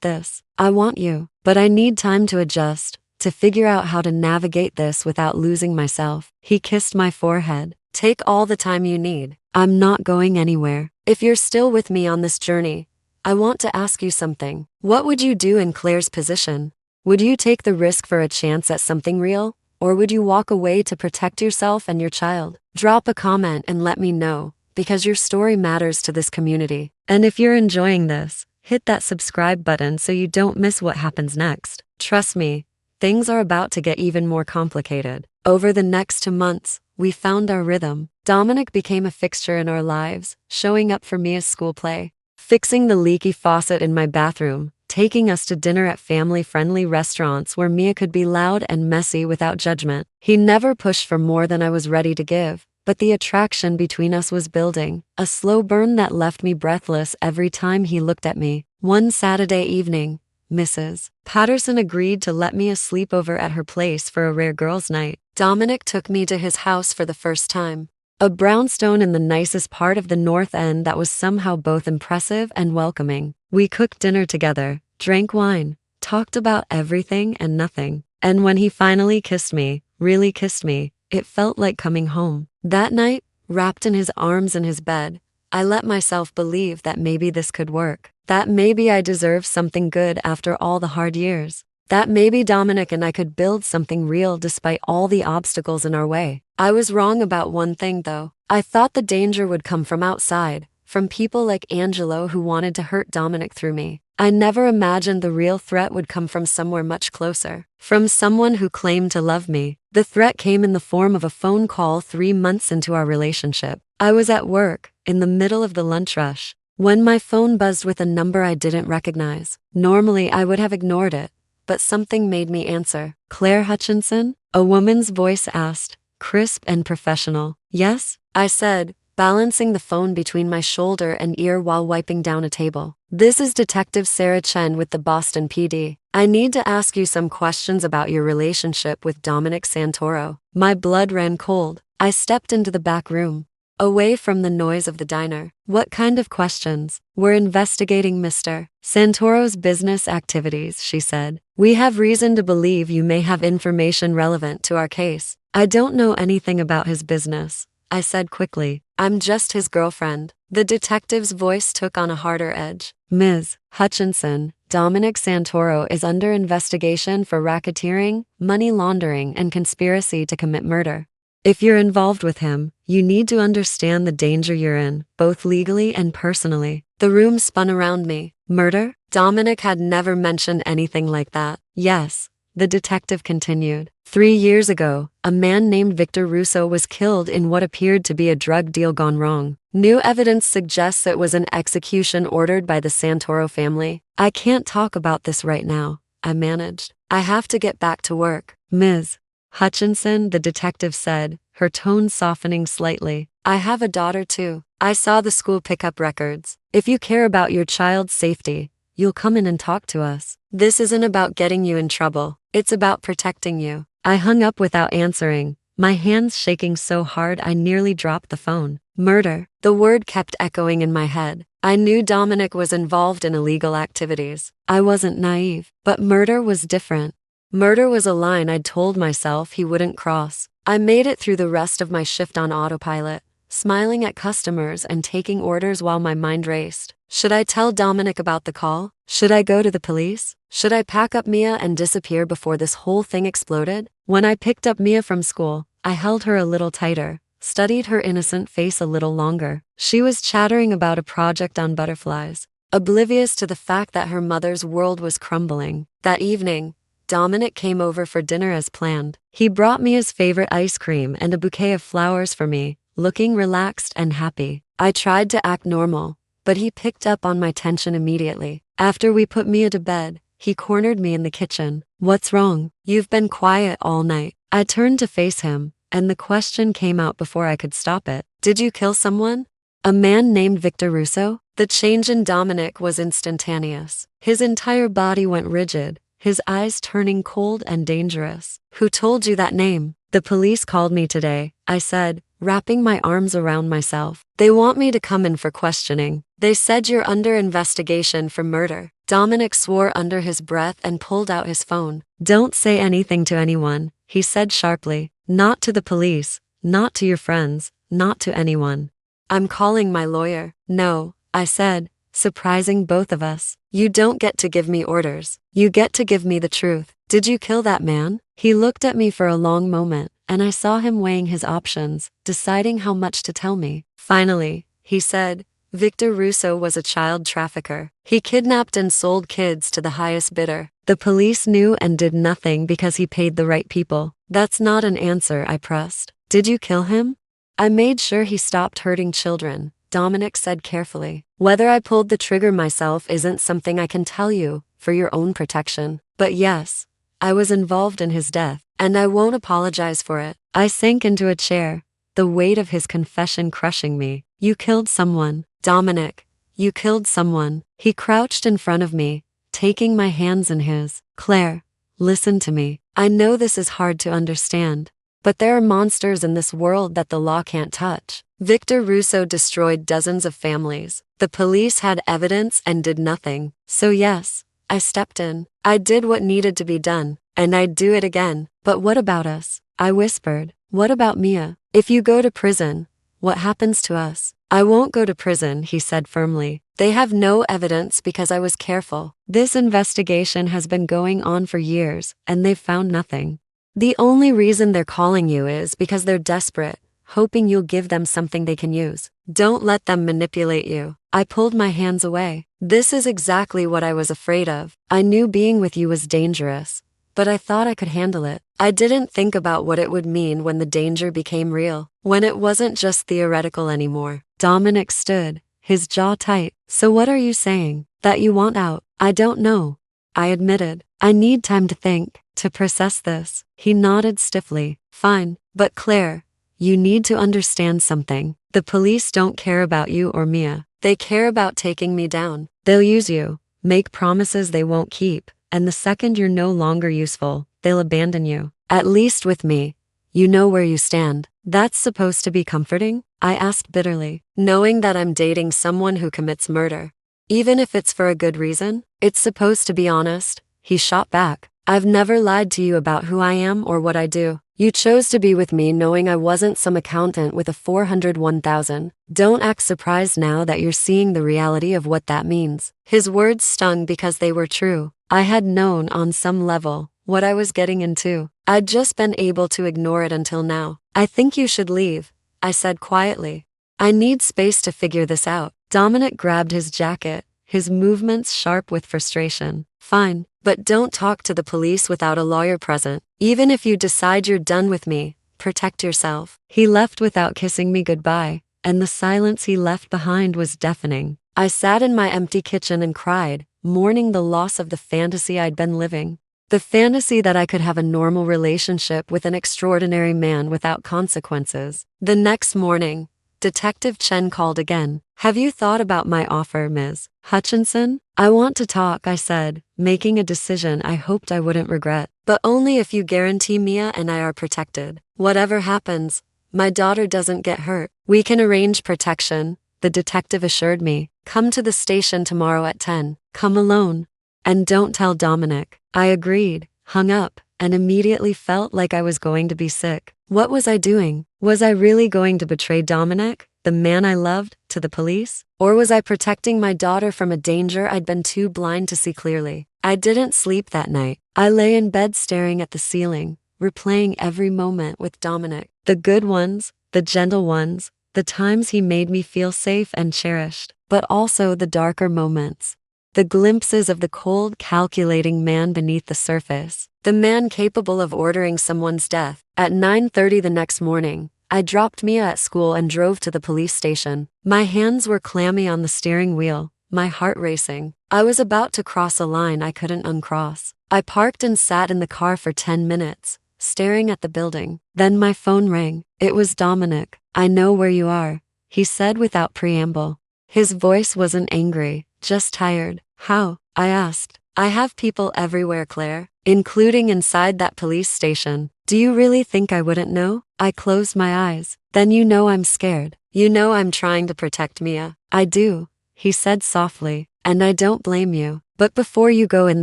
this. I want you. But I need time to adjust, to figure out how to navigate this without losing myself. He kissed my forehead. Take all the time you need. I'm not going anywhere. If you're still with me on this journey, I want to ask you something. What would you do in Claire's position? Would you take the risk for a chance at something real? Or would you walk away to protect yourself and your child? Drop a comment and let me know, because your story matters to this community. And if you're enjoying this, hit that subscribe button so you don't miss what happens next. Trust me, things are about to get even more complicated. Over the next 2 months, we found our rhythm. Dominic became a fixture in our lives, showing up for Mia's school play, fixing the leaky faucet in my bathroom, taking us to dinner at family-friendly restaurants where Mia could be loud and messy without judgment. He never pushed for more than I was ready to give, but the attraction between us was building, a slow burn that left me breathless every time he looked at me. One Saturday evening, Mrs. Patterson agreed to let Mia sleep over at her place for a rare girls' night. Dominic took me to his house for the first time. A brownstone in the nicest part of the North End that was somehow both impressive and welcoming. We cooked dinner together, drank wine, talked about everything and nothing. And when he finally kissed me, really kissed me, it felt like coming home. That night, wrapped in his arms in his bed, I let myself believe that maybe this could work. That maybe I deserved something good after all the hard years. That maybe Dominic and I could build something real despite all the obstacles in our way. I was wrong about one thing though. I thought the danger would come from outside, from people like Angelo who wanted to hurt Dominic through me. I never imagined the real threat would come from somewhere much closer. From someone who claimed to love me. The threat came in the form of a phone call 3 months into our relationship. I was at work, in the middle of the lunch rush, when my phone buzzed with a number I didn't recognize. Normally I would have ignored it, but something made me answer. Claire Hutchinson? A woman's voice asked, crisp and professional. Yes, I said, balancing the phone between my shoulder and ear while wiping down a table. This is Detective Sarah Chen with the Boston PD. I need to ask you some questions about your relationship with Dominic Santoro. My blood ran cold. I stepped into the back room, away from the noise of the diner. What kind of questions? We're investigating Mr. Santoro's business activities, she said. We have reason to believe you may have information relevant to our case. I don't know anything about his business, I said quickly. I'm just his girlfriend. The detective's voice took on a harder edge. Ms. Hutchinson, Dominic Santoro is under investigation for racketeering, money laundering, and conspiracy to commit murder. If you're involved with him, you need to understand the danger you're in, both legally and personally. The room spun around me. Murder? Dominic had never mentioned anything like that. Yes, the detective continued. 3 years ago, a man named Victor Russo was killed in what appeared to be a drug deal gone wrong. New evidence suggests it was an execution ordered by the Santoro family. I can't talk about this right now, I managed. I have to get back to work. Ms. Hutchinson, the detective said, her tone softening slightly. I have a daughter too. I saw the school pickup records. If you care about your child's safety, you'll come in and talk to us. This isn't about getting you in trouble. It's about protecting you. I hung up without answering, my hands shaking so hard I nearly dropped the phone. Murder. The word kept echoing in my head. I knew Dominic was involved in illegal activities. I wasn't naive, but murder was different. Murder was a line I'd told myself he wouldn't cross. I made it through the rest of my shift on autopilot, smiling at customers and taking orders while my mind raced. Should I tell Dominic about the call? Should I go to the police? Should I pack up Mia and disappear before this whole thing exploded? When I picked up Mia from school, I held her a little tighter, studied her innocent face a little longer. She was chattering about a project on butterflies, oblivious to the fact that her mother's world was crumbling. That evening, Dominic came over for dinner as planned. He brought Mia's favorite ice cream and a bouquet of flowers for me, looking relaxed and happy. I tried to act normal, but he picked up on my tension immediately. After we put Mia to bed, he cornered me in the kitchen. What's wrong? You've been quiet all night. I turned to face him, and the question came out before I could stop it. Did you kill someone? A man named Victor Russo? The change in Dominic was instantaneous. His entire body went rigid, his eyes turning cold and dangerous. "Who told you that name?" "The police called me today," I said, wrapping my arms around myself. "They want me to come in for questioning. They said you're under investigation for murder." Dominic swore under his breath and pulled out his phone. "Don't say anything to anyone," he said sharply. "Not to the police, not to your friends, not to anyone." "I'm calling my lawyer." "No," I said, surprising both of us. "You don't get to give me orders. You get to give me the truth. Did you kill that man?" He looked at me for a long moment, and I saw him weighing his options, deciding how much to tell me. "Finally," he said, "Victor Russo was a child trafficker. He kidnapped and sold kids to the highest bidder. The police knew and did nothing because he paid the right people." "That's not an answer," I pressed. "Did you kill him?" "I made sure he stopped hurting children," Dominic said carefully. "Whether I pulled the trigger myself isn't something I can tell you, for your own protection. But yes, I was involved in his death, and I won't apologize for it." I sank into a chair, the weight of his confession crushing me. "You killed someone, Dominic. You killed someone." He crouched in front of me, taking my hands in his. "Claire, listen to me. I know this is hard to understand, but there are monsters in this world that the law can't touch. Victor Russo destroyed dozens of families. The police had evidence and did nothing. So yes, I stepped in. I did what needed to be done, and I'd do it again." "But what about us?" I whispered. "What about Mia? If you go to prison, what happens to us?" "I won't go to prison," he said firmly. "They have no evidence because I was careful. This investigation has been going on for years, and they've found nothing. The only reason they're calling you is because they're desperate, hoping you'll give them something they can use. Don't let them manipulate you." I pulled my hands away. "This is exactly what I was afraid of. I knew being with you was dangerous, but I thought I could handle it. I didn't think about what it would mean when the danger became real, when it wasn't just theoretical anymore." Dominic stood, his jaw tight. "So what are you saying? That you want out?" "I don't know," I admitted. "I need time to think, to process this." He nodded stiffly. "Fine, but Claire, you need to understand something. The police don't care about you or Mia. They care about taking me down. They'll use you, make promises they won't keep, and the second you're no longer useful, they'll abandon you. At least with me, you know where you stand." "That's supposed to be comforting?" I asked bitterly. "Knowing that I'm dating someone who commits murder, even if it's for a good reason, it's supposed to be honest," he shot back. "I've never lied to you about who I am or what I do. You chose to be with me knowing I wasn't some accountant with a 401,000. Don't act surprised now that you're seeing the reality of what that means." His words stung because they were true. I had known on some level what I was getting into. I'd just been able to ignore it until now. "I think you should leave," I said quietly. "I need space to figure this out." Dominic grabbed his jacket, his movements sharp with frustration. "Fine, but don't talk to the police without a lawyer present. Even if you decide you're done with me, protect yourself." He left without kissing me goodbye, and the silence he left behind was deafening. I sat in my empty kitchen and cried, mourning the loss of the fantasy I'd been living. The fantasy that I could have a normal relationship with an extraordinary man without consequences. The next morning, Detective Chen called again. "Have you thought about my offer, Ms. Hutchinson?" "I want to talk," I said, making a decision I hoped I wouldn't regret. "But only if you guarantee Mia and I are protected. Whatever happens, my daughter doesn't get hurt." "We can arrange protection," the detective assured me. "Come to the station tomorrow at 10. Come alone. And don't tell Dominic." I agreed, hung up, and immediately felt like I was going to be sick. What was I doing? Was I really going to betray Dominic, the man I loved, to the police? Or was I protecting my daughter from a danger I'd been too blind to see clearly? I didn't sleep that night. I lay in bed staring at the ceiling, replaying every moment with Dominic. The good ones, the gentle ones, the times he made me feel safe and cherished, but also the darker moments. The glimpses of the cold, calculating man beneath the surface. The man capable of ordering someone's death. At 9:30 the next morning, I dropped Mia at school and drove to the police station. My hands were clammy on the steering wheel, my heart racing. I was about to cross a line I couldn't uncross. I parked and sat in the car for 10 minutes, staring at the building. Then my phone rang. It was Dominic. "I know where you are," he said without preamble. His voice wasn't angry, just tired. How? I asked. I have people everywhere, Claire, including inside that police station. Do you really think I wouldn't know? I closed my eyes. Then you know I'm scared. You know I'm trying to protect Mia. I do, he said softly, and I don't blame you. But before you go in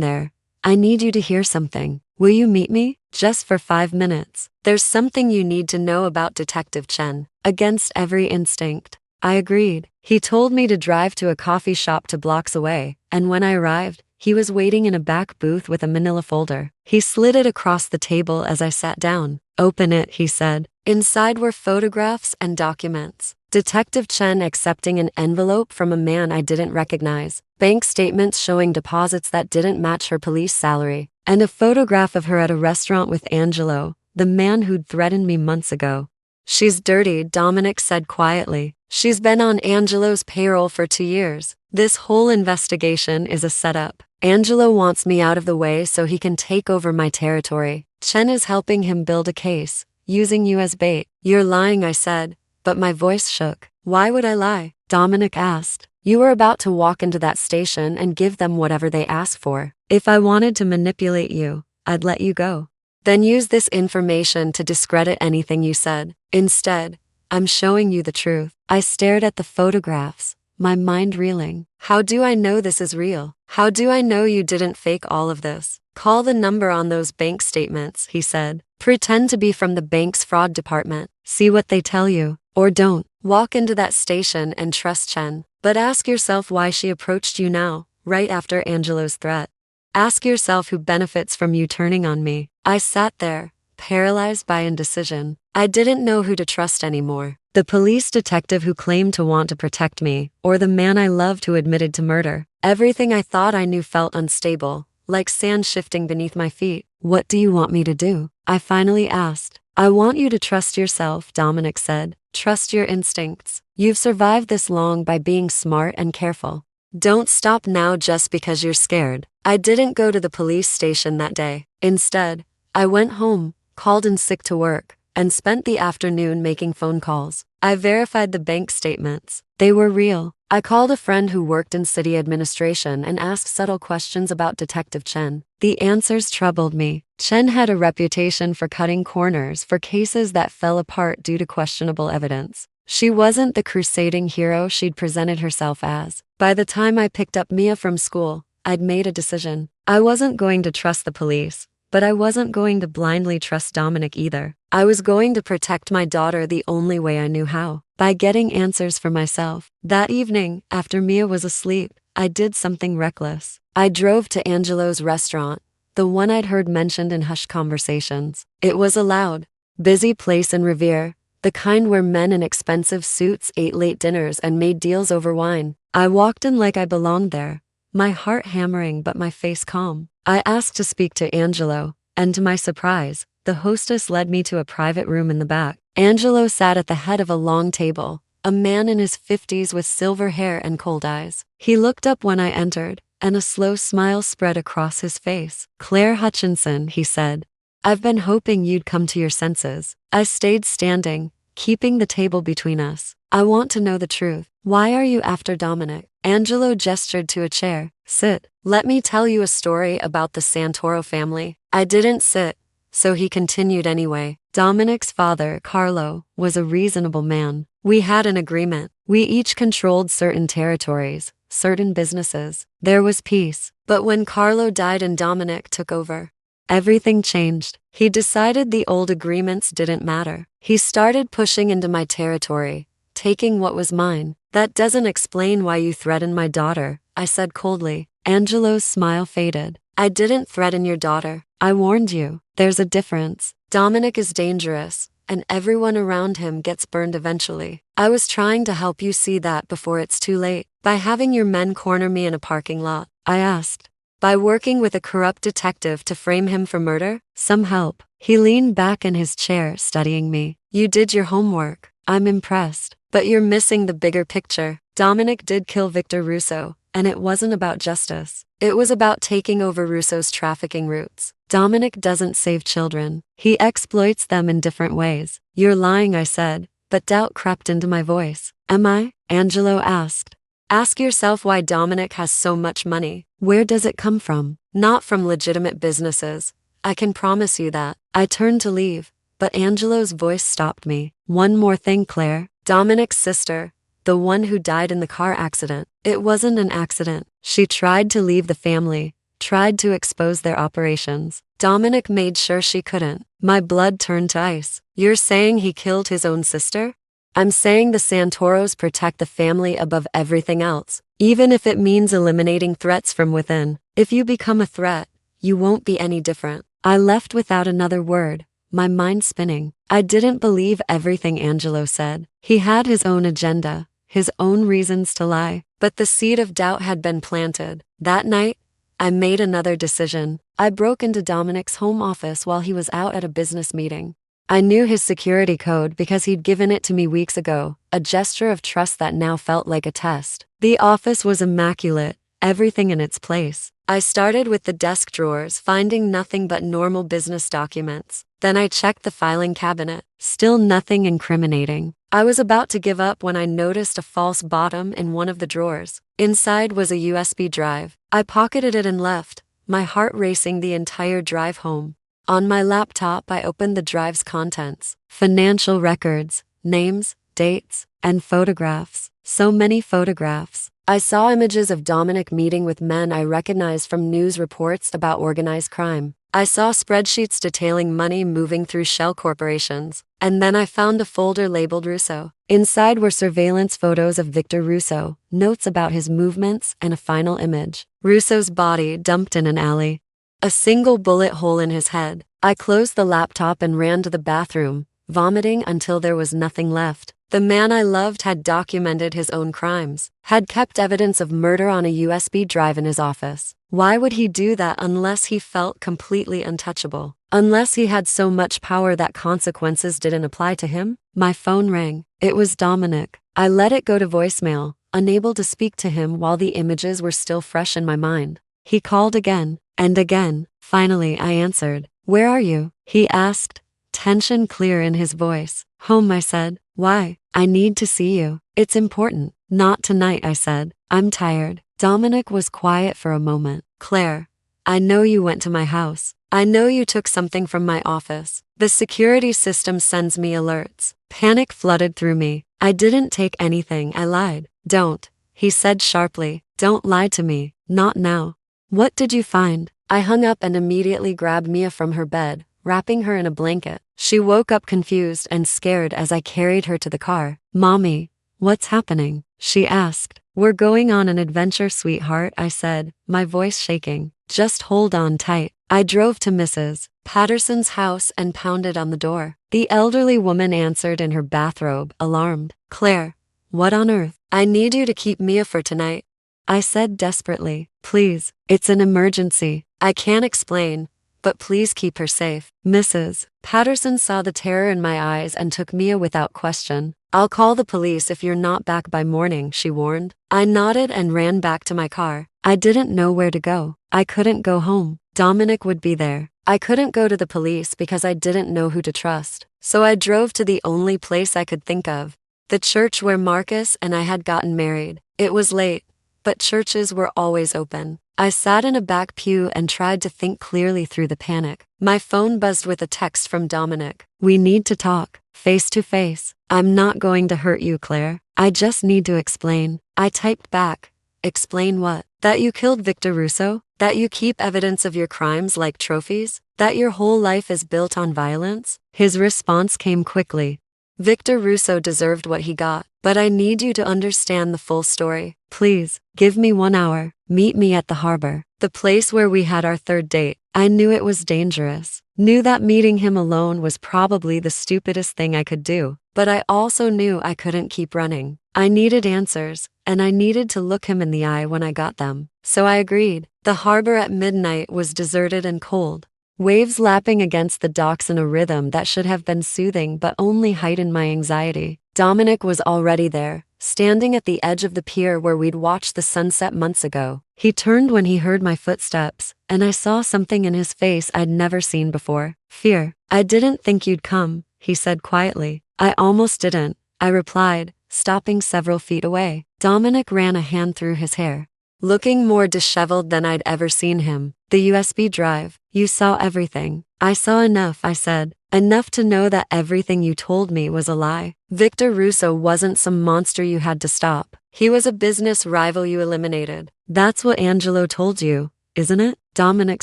there, I need you to hear something. Will you meet me? Just for 5 minutes. There's something you need to know about Detective Chen. Against every instinct. I agreed. He told me to drive to a coffee shop 2 blocks away, and when I arrived, he was waiting in a back booth with a manila folder. He slid it across the table as I sat down. Open it, he said. Inside were photographs and documents. Detective Chen accepting an envelope from a man I didn't recognize, bank statements showing deposits that didn't match her police salary, and a photograph of her at a restaurant with Angelo, the man who'd threatened me months ago. She's dirty, Dominic said quietly. She's been on Angelo's payroll for 2 years. This whole investigation is a setup. Angelo wants me out of the way so he can take over my territory. Chen is helping him build a case, using you as bait. You're lying, I said, but my voice shook. Why would I lie? Dominic asked. You were about to walk into that station and give them whatever they ask for. If I wanted to manipulate you, I'd let you go. Then use this information to discredit anything you said. Instead, I'm showing you the truth. I stared at the photographs, my mind reeling. How do I know this is real? How do I know you didn't fake all of this? Call the number on those bank statements, he said. Pretend to be from the bank's fraud department. See what they tell you. Or don't. Walk into that station and trust Chen. But ask yourself why she approached you now, right after Angelo's threat. Ask yourself who benefits from you turning on me. I sat there, paralyzed by indecision. I didn't know who to trust anymore. The police detective who claimed to want to protect me, or the man I loved who admitted to murder. Everything I thought I knew felt unstable, like sand shifting beneath my feet. What do you want me to do? I finally asked. I want you to trust yourself, Dominic said. Trust your instincts. You've survived this long by being smart and careful. Don't stop now just because you're scared. I didn't go to the police station that day. Instead, I went home, called in sick to work, and spent the afternoon making phone calls. I verified the bank statements. They were real. I called a friend who worked in city administration and asked subtle questions about Detective Chen. The answers troubled me. Chen had a reputation for cutting corners for cases that fell apart due to questionable evidence. She wasn't the crusading hero she'd presented herself as. By the time I picked up Mia from school, I'd made a decision. I wasn't going to trust the police, but I wasn't going to blindly trust Dominic either. I was going to protect my daughter the only way I knew how, by getting answers for myself. That evening, after Mia was asleep, I did something reckless. I drove to Angelo's restaurant, the one I'd heard mentioned in hushed conversations. It was a loud, busy place in Revere, the kind where men in expensive suits ate late dinners and made deals over wine. I walked in like I belonged there, my heart hammering but my face calm. I asked to speak to Angelo, and to my surprise, the hostess led me to a private room in the back. Angelo sat at the head of a long table, a man in his 50s with silver hair and cold eyes. He looked up when I entered, and a slow smile spread across his face. Claire Hutchinson, he said. I've been hoping you'd come to your senses. I stayed standing, keeping the table between us. I want to know the truth. Why are you after Dominic? Angelo gestured to a chair. Sit. Let me tell you a story about the Santoro family. I didn't sit, so he continued anyway. Dominic's father, Carlo, was a reasonable man. We had an agreement. We each controlled certain territories, certain businesses. There was peace. But when Carlo died and Dominic took over, everything changed. He decided the old agreements didn't matter. He started pushing into my territory, taking what was mine. That doesn't explain why you threatened my daughter, I said coldly. Angelo's smile faded. I didn't threaten your daughter. I warned you. There's a difference. Dominic is dangerous, and everyone around him gets burned eventually. I was trying to help you see that before it's too late. By having your men corner me in a parking lot, I asked. By working with a corrupt detective to frame him for murder? Some help. He leaned back in his chair, studying me. You did your homework. I'm impressed. But you're missing the bigger picture. Dominic did kill Victor Russo, and it wasn't about justice. It was about taking over Russo's trafficking routes. Dominic doesn't save children. He exploits them in different ways. You're lying, I said, but doubt crept into my voice. Am I? Angelo asked. Ask yourself why Dominic has so much money. Where does it come from? Not from legitimate businesses. I can promise you that. I turned to leave, but Angelo's voice stopped me. One more thing, Claire. Dominic's sister, the one who died in the car accident. It wasn't an accident. She tried to leave the family, tried to expose their operations. Dominic made sure she couldn't. My blood turned to ice. You're saying he killed his own sister? I'm saying the Santoros protect the family above everything else, even if it means eliminating threats from within. If you become a threat, you won't be any different. I left without another word, my mind spinning. I didn't believe everything Angelo said. He had his own agenda, his own reasons to lie, but the seed of doubt had been planted. That night, I made another decision. I broke into Dominic's home office while he was out at a business meeting. I knew his security code because he'd given it to me weeks ago, a gesture of trust that now felt like a test. The office was immaculate, everything in its place. I started with the desk drawers, finding nothing but normal business documents. Then I checked the filing cabinet. Still nothing incriminating. I was about to give up when I noticed a false bottom in one of the drawers. Inside was a USB drive. I pocketed it and left, my heart racing the entire drive home. On my laptop, I opened the drive's contents. Financial records, names, dates, and photographs. So many photographs. I saw images of Dominic meeting with men I recognized from news reports about organized crime. I saw spreadsheets detailing money moving through shell corporations. And then I found a folder labeled Russo. Inside were surveillance photos of Victor Russo, notes about his movements, and a final image. Russo's body dumped in an alley. A single bullet hole in his head. I closed the laptop and ran to the bathroom, vomiting until there was nothing left. The man I loved had documented his own crimes, had kept evidence of murder on a USB drive in his office. Why would he do that unless he felt completely untouchable? Unless he had so much power that consequences didn't apply to him? My phone rang. It was Dominic. I let it go to voicemail, unable to speak to him while the images were still fresh in my mind. He called again, and again. Finally, I answered. Where are you? He asked, tension clear in his voice. Home, I said. Why? I need to see you. It's important. Not tonight, I said. I'm tired. Dominic was quiet for a moment. Claire, I know you went to my house. I know you took something from my office. The security system sends me alerts. Panic flooded through me. I didn't take anything, I lied. Don't, he said sharply. Don't lie to me. Not now. What did you find? I hung up and immediately grabbed Mia from her bed, wrapping her in a blanket. She woke up confused and scared as I carried her to the car. Mommy, what's happening? She asked. We're going on an adventure, sweetheart, I said, my voice shaking. Just hold on tight. I drove to Mrs. Patterson's house and pounded on the door. The elderly woman answered in her bathrobe, alarmed. Claire, what on earth? I need you to keep Mia for tonight. I said desperately. Please, it's an emergency. I can't explain, but please keep her safe. Mrs. Patterson saw the terror in my eyes and took Mia without question. I'll call the police if you're not back by morning, she warned. I nodded and ran back to my car. I didn't know where to go. I couldn't go home. Dominic would be there. I couldn't go to the police because I didn't know who to trust. So I drove to the only place I could think of, the church where Marcus and I had gotten married. It was late, but churches were always open. I sat in a back pew and tried to think clearly through the panic. My phone buzzed with a text from Dominic. We need to talk, face to face. I'm not going to hurt you, Claire. I just need to explain. I typed back. Explain what? That you killed Victor Russo? That you keep evidence of your crimes like trophies? That your whole life is built on violence? His response came quickly. Victor Russo deserved what he got, but I need you to understand the full story. Please, give me 1 hour. Meet me at the harbor, the place where we had our third date. I knew it was dangerous. Knew that meeting him alone was probably the stupidest thing I could do, but I also knew I couldn't keep running. I needed answers, and I needed to look him in the eye when I got them. So I agreed. The harbor at midnight was deserted and cold. Waves lapping against the docks in a rhythm that should have been soothing but only heightened my anxiety. Dominic was already there, standing at the edge of the pier where we'd watched the sunset months ago. He turned when he heard my footsteps, and I saw something in his face I'd never seen before. Fear. I didn't think you'd come, he said quietly. I almost didn't, I replied, stopping several feet away. Dominic ran a hand through his hair, looking more disheveled than I'd ever seen him. The USB drive. You saw everything. I saw enough, I said. Enough to know that everything you told me was a lie. Victor Russo wasn't some monster you had to stop. He was a business rival you eliminated. That's what Angelo told you, isn't it? Dominic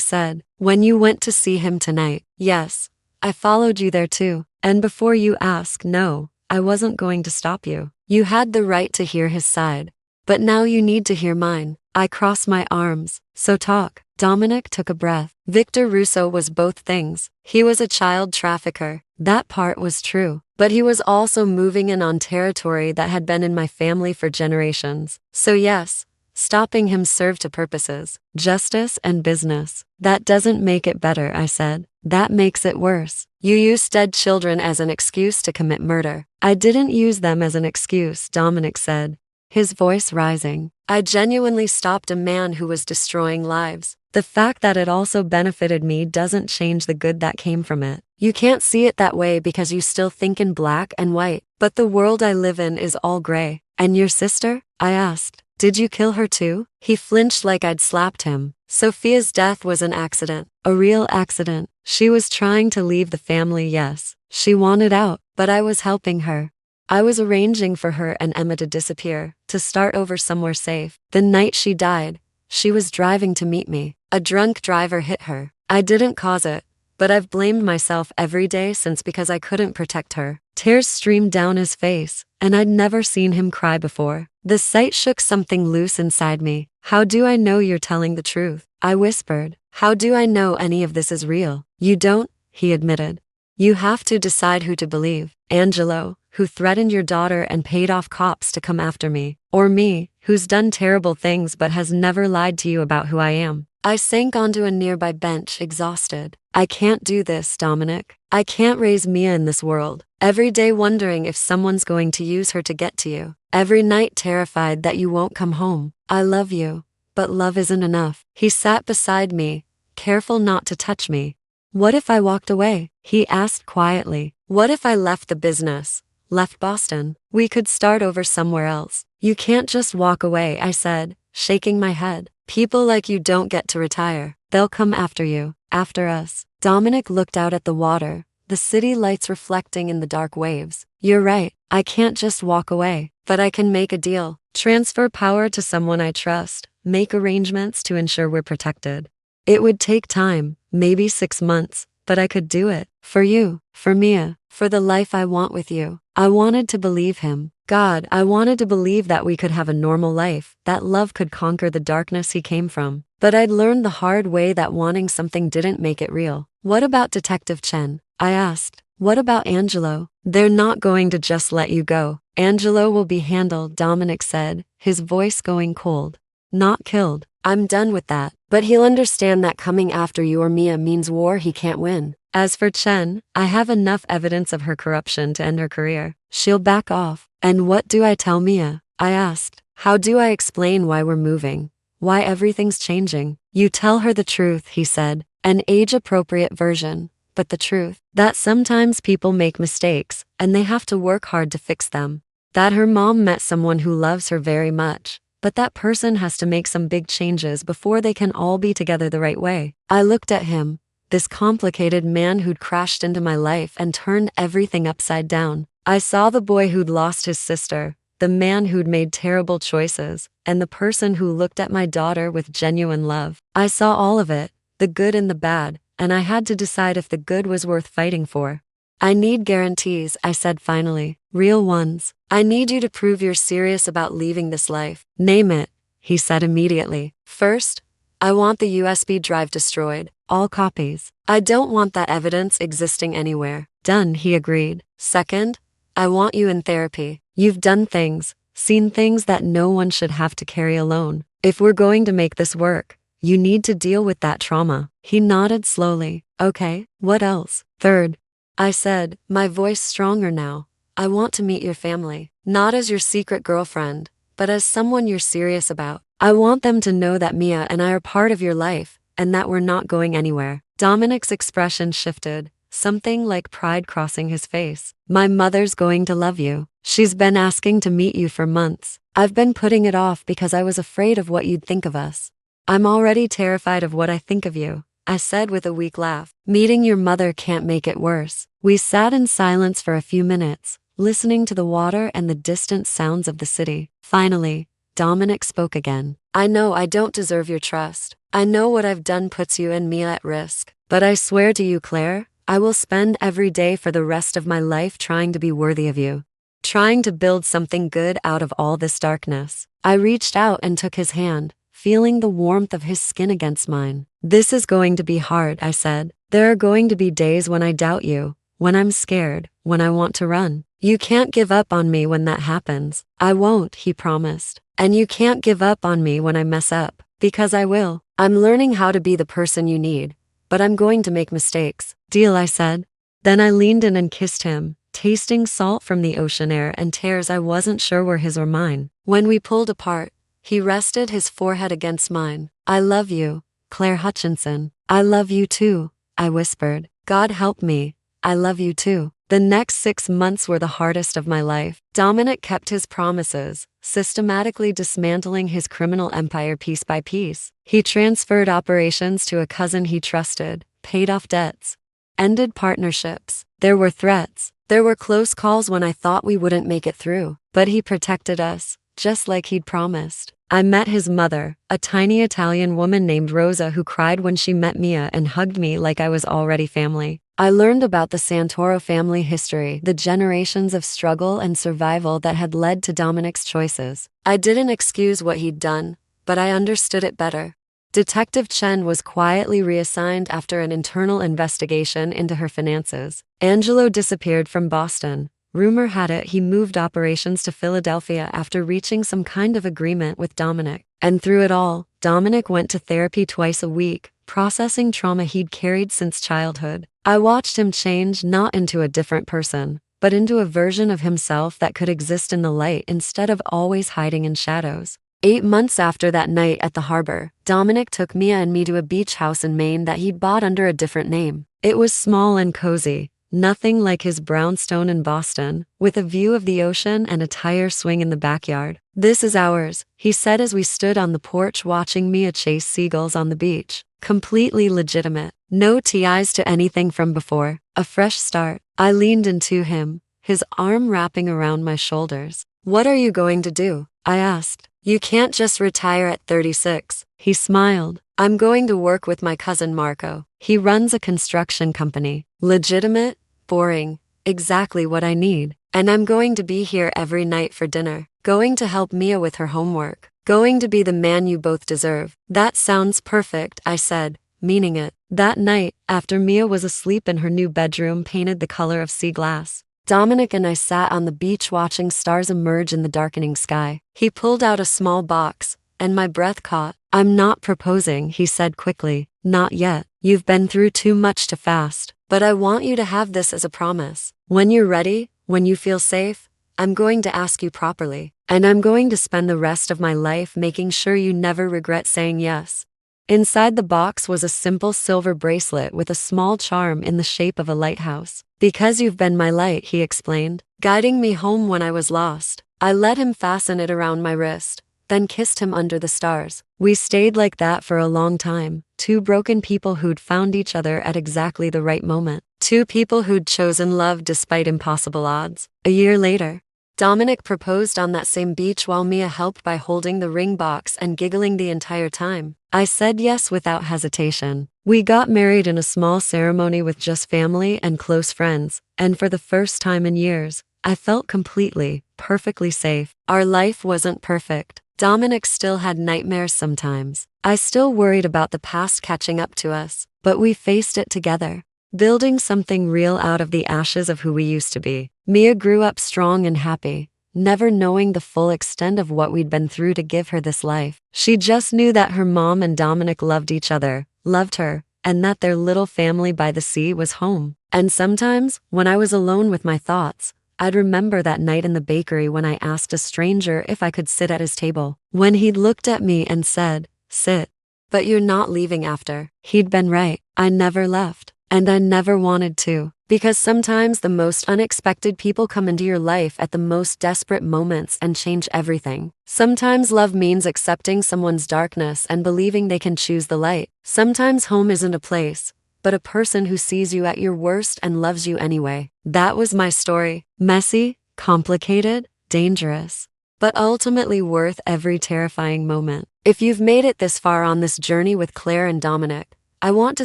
said. When you went to see him tonight. Yes. I followed you there too. And before you ask, no, I wasn't going to stop you. You had the right to hear his side. But now you need to hear mine. I cross my arms. So talk. Dominic took a breath. Victor Russo was both things. He was a child trafficker. That part was true. But he was also moving in on territory that had been in my family for generations. So yes, stopping him served two purposes: justice and business. That doesn't make it better, I said. That makes it worse. You used dead children as an excuse to commit murder. I didn't use them as an excuse, Dominic said, his voice rising. I genuinely stopped a man who was destroying lives. The fact that it also benefited me doesn't change the good that came from it. You can't see it that way because you still think in black and white. But the world I live in is all gray. And your sister? I asked. Did you kill her too? He flinched like I'd slapped him. Sophia's death was an accident. A real accident. She was trying to leave the family, yes. She wanted out, but I was helping her. I was arranging for her and Emma to disappear, to start over somewhere safe. The night she died, she was driving to meet me. A drunk driver hit her. I didn't cause it, but I've blamed myself every day since because I couldn't protect her. Tears streamed down his face, and I'd never seen him cry before. The sight shook something loose inside me. How do I know you're telling the truth? I whispered. How do I know any of this is real? You don't, he admitted. You have to decide who to believe. Angelo, who threatened your daughter and paid off cops to come after me, or me, who's done terrible things but has never lied to you about who I am. I sank onto a nearby bench, exhausted. I can't do this, Dominic. I can't raise Mia in this world. Every day wondering if someone's going to use her to get to you. Every night terrified that you won't come home. I love you, but love isn't enough. He sat beside me, careful not to touch me. What if I walked away? He asked quietly. What if I left the business? Left Boston? We could start over somewhere else. You can't just walk away, I said, shaking my head. People like you don't get to retire. They'll come after you, after us. Dominic looked out at the water, the city lights reflecting in the dark waves. You're right, I can't just walk away, but I can make a deal. Transfer power to someone I trust, make arrangements to ensure we're protected. It would take time, maybe 6 months, but I could do it. For you, for Mia, for the life I want with you. I wanted to believe him. God, I wanted to believe that we could have a normal life, that love could conquer the darkness he came from. But I'd learned the hard way that wanting something didn't make it real. What about Detective Chen? I asked. What about Angelo? They're not going to just let you go. Angelo will be handled, Dominic said, his voice going cold. Not killed. I'm done with that. But he'll understand that coming after you or Mia means war he can't win. As for Chen, I have enough evidence of her corruption to end her career. She'll back off. And what do I tell Mia? I asked. How do I explain why we're moving? Why everything's changing? You tell her the truth, he said. An age-appropriate version, but the truth. That sometimes people make mistakes, and they have to work hard to fix them. That her mom met someone who loves her very much, but that person has to make some big changes before they can all be together the right way. I looked at him, this complicated man who'd crashed into my life and turned everything upside down. I saw the boy who'd lost his sister, the man who'd made terrible choices, and the person who looked at my daughter with genuine love. I saw all of it, the good and the bad, and I had to decide if the good was worth fighting for. I need guarantees, I said finally. Real ones. I need you to prove you're serious about leaving this life. Name it, he said immediately. First, I want the USB drive destroyed. All copies. I don't want that evidence existing anywhere. Done, he agreed. Second, I want you in therapy. You've done things, seen things that no one should have to carry alone. If we're going to make this work, you need to deal with that trauma. He nodded slowly. Okay, what else? Third, I said, my voice stronger now. I want to meet your family. Not as your secret girlfriend, but as someone you're serious about. I want them to know that Mia and I are part of your life, and that we're not going anywhere. Dominic's expression shifted, something like pride crossing his face. My mother's going to love you. She's been asking to meet you for months. I've been putting it off because I was afraid of what you'd think of us. I'm already terrified of what I think of you, I said with a weak laugh. Meeting your mother can't make it worse. We sat in silence for a few minutes, listening to the water and the distant sounds of the city. Finally, Dominic spoke again. I know I don't deserve your trust. I know what I've done puts you and Mia at risk. But I swear to you, Claire, I will spend every day for the rest of my life trying to be worthy of you. Trying to build something good out of all this darkness. I reached out and took his hand, feeling the warmth of his skin against mine. This is going to be hard, I said. There are going to be days when I doubt you, when I'm scared, when I want to run. You can't give up on me when that happens. I won't, he promised. And you can't give up on me when I mess up, because I will. I'm learning how to be the person you need, but I'm going to make mistakes. Deal, I said. Then I leaned in and kissed him, tasting salt from the ocean air and tears I wasn't sure were his or mine. When we pulled apart, he rested his forehead against mine. I love you, Claire Hutchinson. I love you too, I whispered. God help me, I love you too. The next 6 months were the hardest of my life. Dominic kept his promises, systematically dismantling his criminal empire piece by piece. He transferred operations to a cousin he trusted, paid off debts, ended partnerships. There were threats. There were close calls when I thought we wouldn't make it through. But he protected us, just like he'd promised. I met his mother, a tiny Italian woman named Rosa who cried when she met Mia and hugged me like I was already family. I learned about the Santoro family history, the generations of struggle and survival that had led to Dominic's choices. I didn't excuse what he'd done, but I understood it better. Detective Chen was quietly reassigned after an internal investigation into her finances. Angelo disappeared from Boston. Rumor had it he moved operations to Philadelphia after reaching some kind of agreement with Dominic. And through it all, Dominic went to therapy twice a week, processing trauma he'd carried since childhood. I watched him change not into a different person, but into a version of himself that could exist in the light instead of always hiding in shadows. 8 months after that night at the harbor, Dominic took Mia and me to a beach house in Maine that he'd bought under a different name. It was small and cozy, nothing like his brownstone in Boston, with a view of the ocean and a tire swing in the backyard. This is ours, he said as we stood on the porch watching Mia chase seagulls on the beach. Completely legitimate. No TIs to anything from before. A fresh start. I leaned into him, his arm wrapping around my shoulders. What are you going to do? I asked. You can't just retire at 36. He smiled. I'm going to work with my cousin Marco. He runs a construction company. Legitimate, boring, exactly what I need. And I'm going to be here every night for dinner. Going to help Mia with her homework. Going to be the man you both deserve. That sounds perfect, I said, meaning it. That night, after Mia was asleep in her new bedroom painted the color of sea glass, Dominic and I sat on the beach watching stars emerge in the darkening sky. He pulled out a small box, and my breath caught. I'm not proposing, he said quickly. Not yet. You've been through too much to fast. But I want you to have this as a promise. When you're ready, when you feel safe, I'm going to ask you properly. And I'm going to spend the rest of my life making sure you never regret saying yes. Inside the box was a simple silver bracelet with a small charm in the shape of a lighthouse. Because you've been my light, he explained, guiding me home when I was lost. I let him fasten it around my wrist, then kissed him under the stars. We stayed like that for a long time, two broken people who'd found each other at exactly the right moment. Two people who'd chosen love despite impossible odds. A year later, Dominic proposed on that same beach while Mia helped by holding the ring box and giggling the entire time. I said yes without hesitation. We got married in a small ceremony with just family and close friends, and for the first time in years, I felt completely, perfectly safe. Our life wasn't perfect. Dominic still had nightmares sometimes. I still worried about the past catching up to us, but we faced it together, building something real out of the ashes of who we used to be. Mia grew up strong and happy, never knowing the full extent of what we'd been through to give her this life. She just knew that her mom and Dominic loved each other, loved her, and that their little family by the sea was home. And sometimes, when I was alone with my thoughts, I'd remember that night in the bakery when I asked a stranger if I could sit at his table. When he'd looked at me and said, "Sit. But you're not leaving after." He'd been right. I never left. And I never wanted to. Because sometimes the most unexpected people come into your life at the most desperate moments and change everything. Sometimes love means accepting someone's darkness and believing they can choose the light. Sometimes home isn't a place, but a person who sees you at your worst and loves you anyway. That was my story. Messy, complicated, dangerous, but ultimately worth every terrifying moment. If you've made it this far on this journey with Claire and Dominic, I want to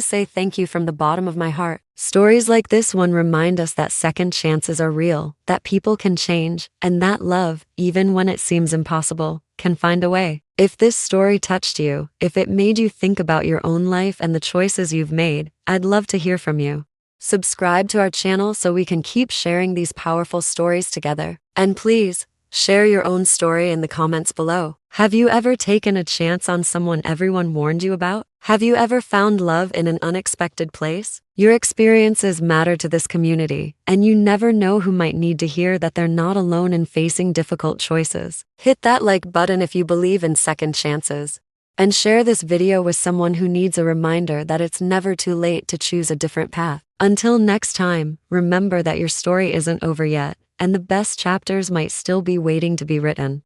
say thank you from the bottom of my heart. Stories like this one remind us that second chances are real, that people can change, and that love, even when it seems impossible, can find a way. If this story touched you, if it made you think about your own life and the choices you've made, I'd love to hear from you. Subscribe to our channel so we can keep sharing these powerful stories together. And please, share your own story in the comments below. Have you ever taken a chance on someone everyone warned you about? Have you ever found love in an unexpected place? Your experiences matter to this community, and you never know who might need to hear that they're not alone in facing difficult choices. Hit that like button if you believe in second chances. And share this video with someone who needs a reminder that it's never too late to choose a different path. Until next time, remember that your story isn't over yet, and the best chapters might still be waiting to be written.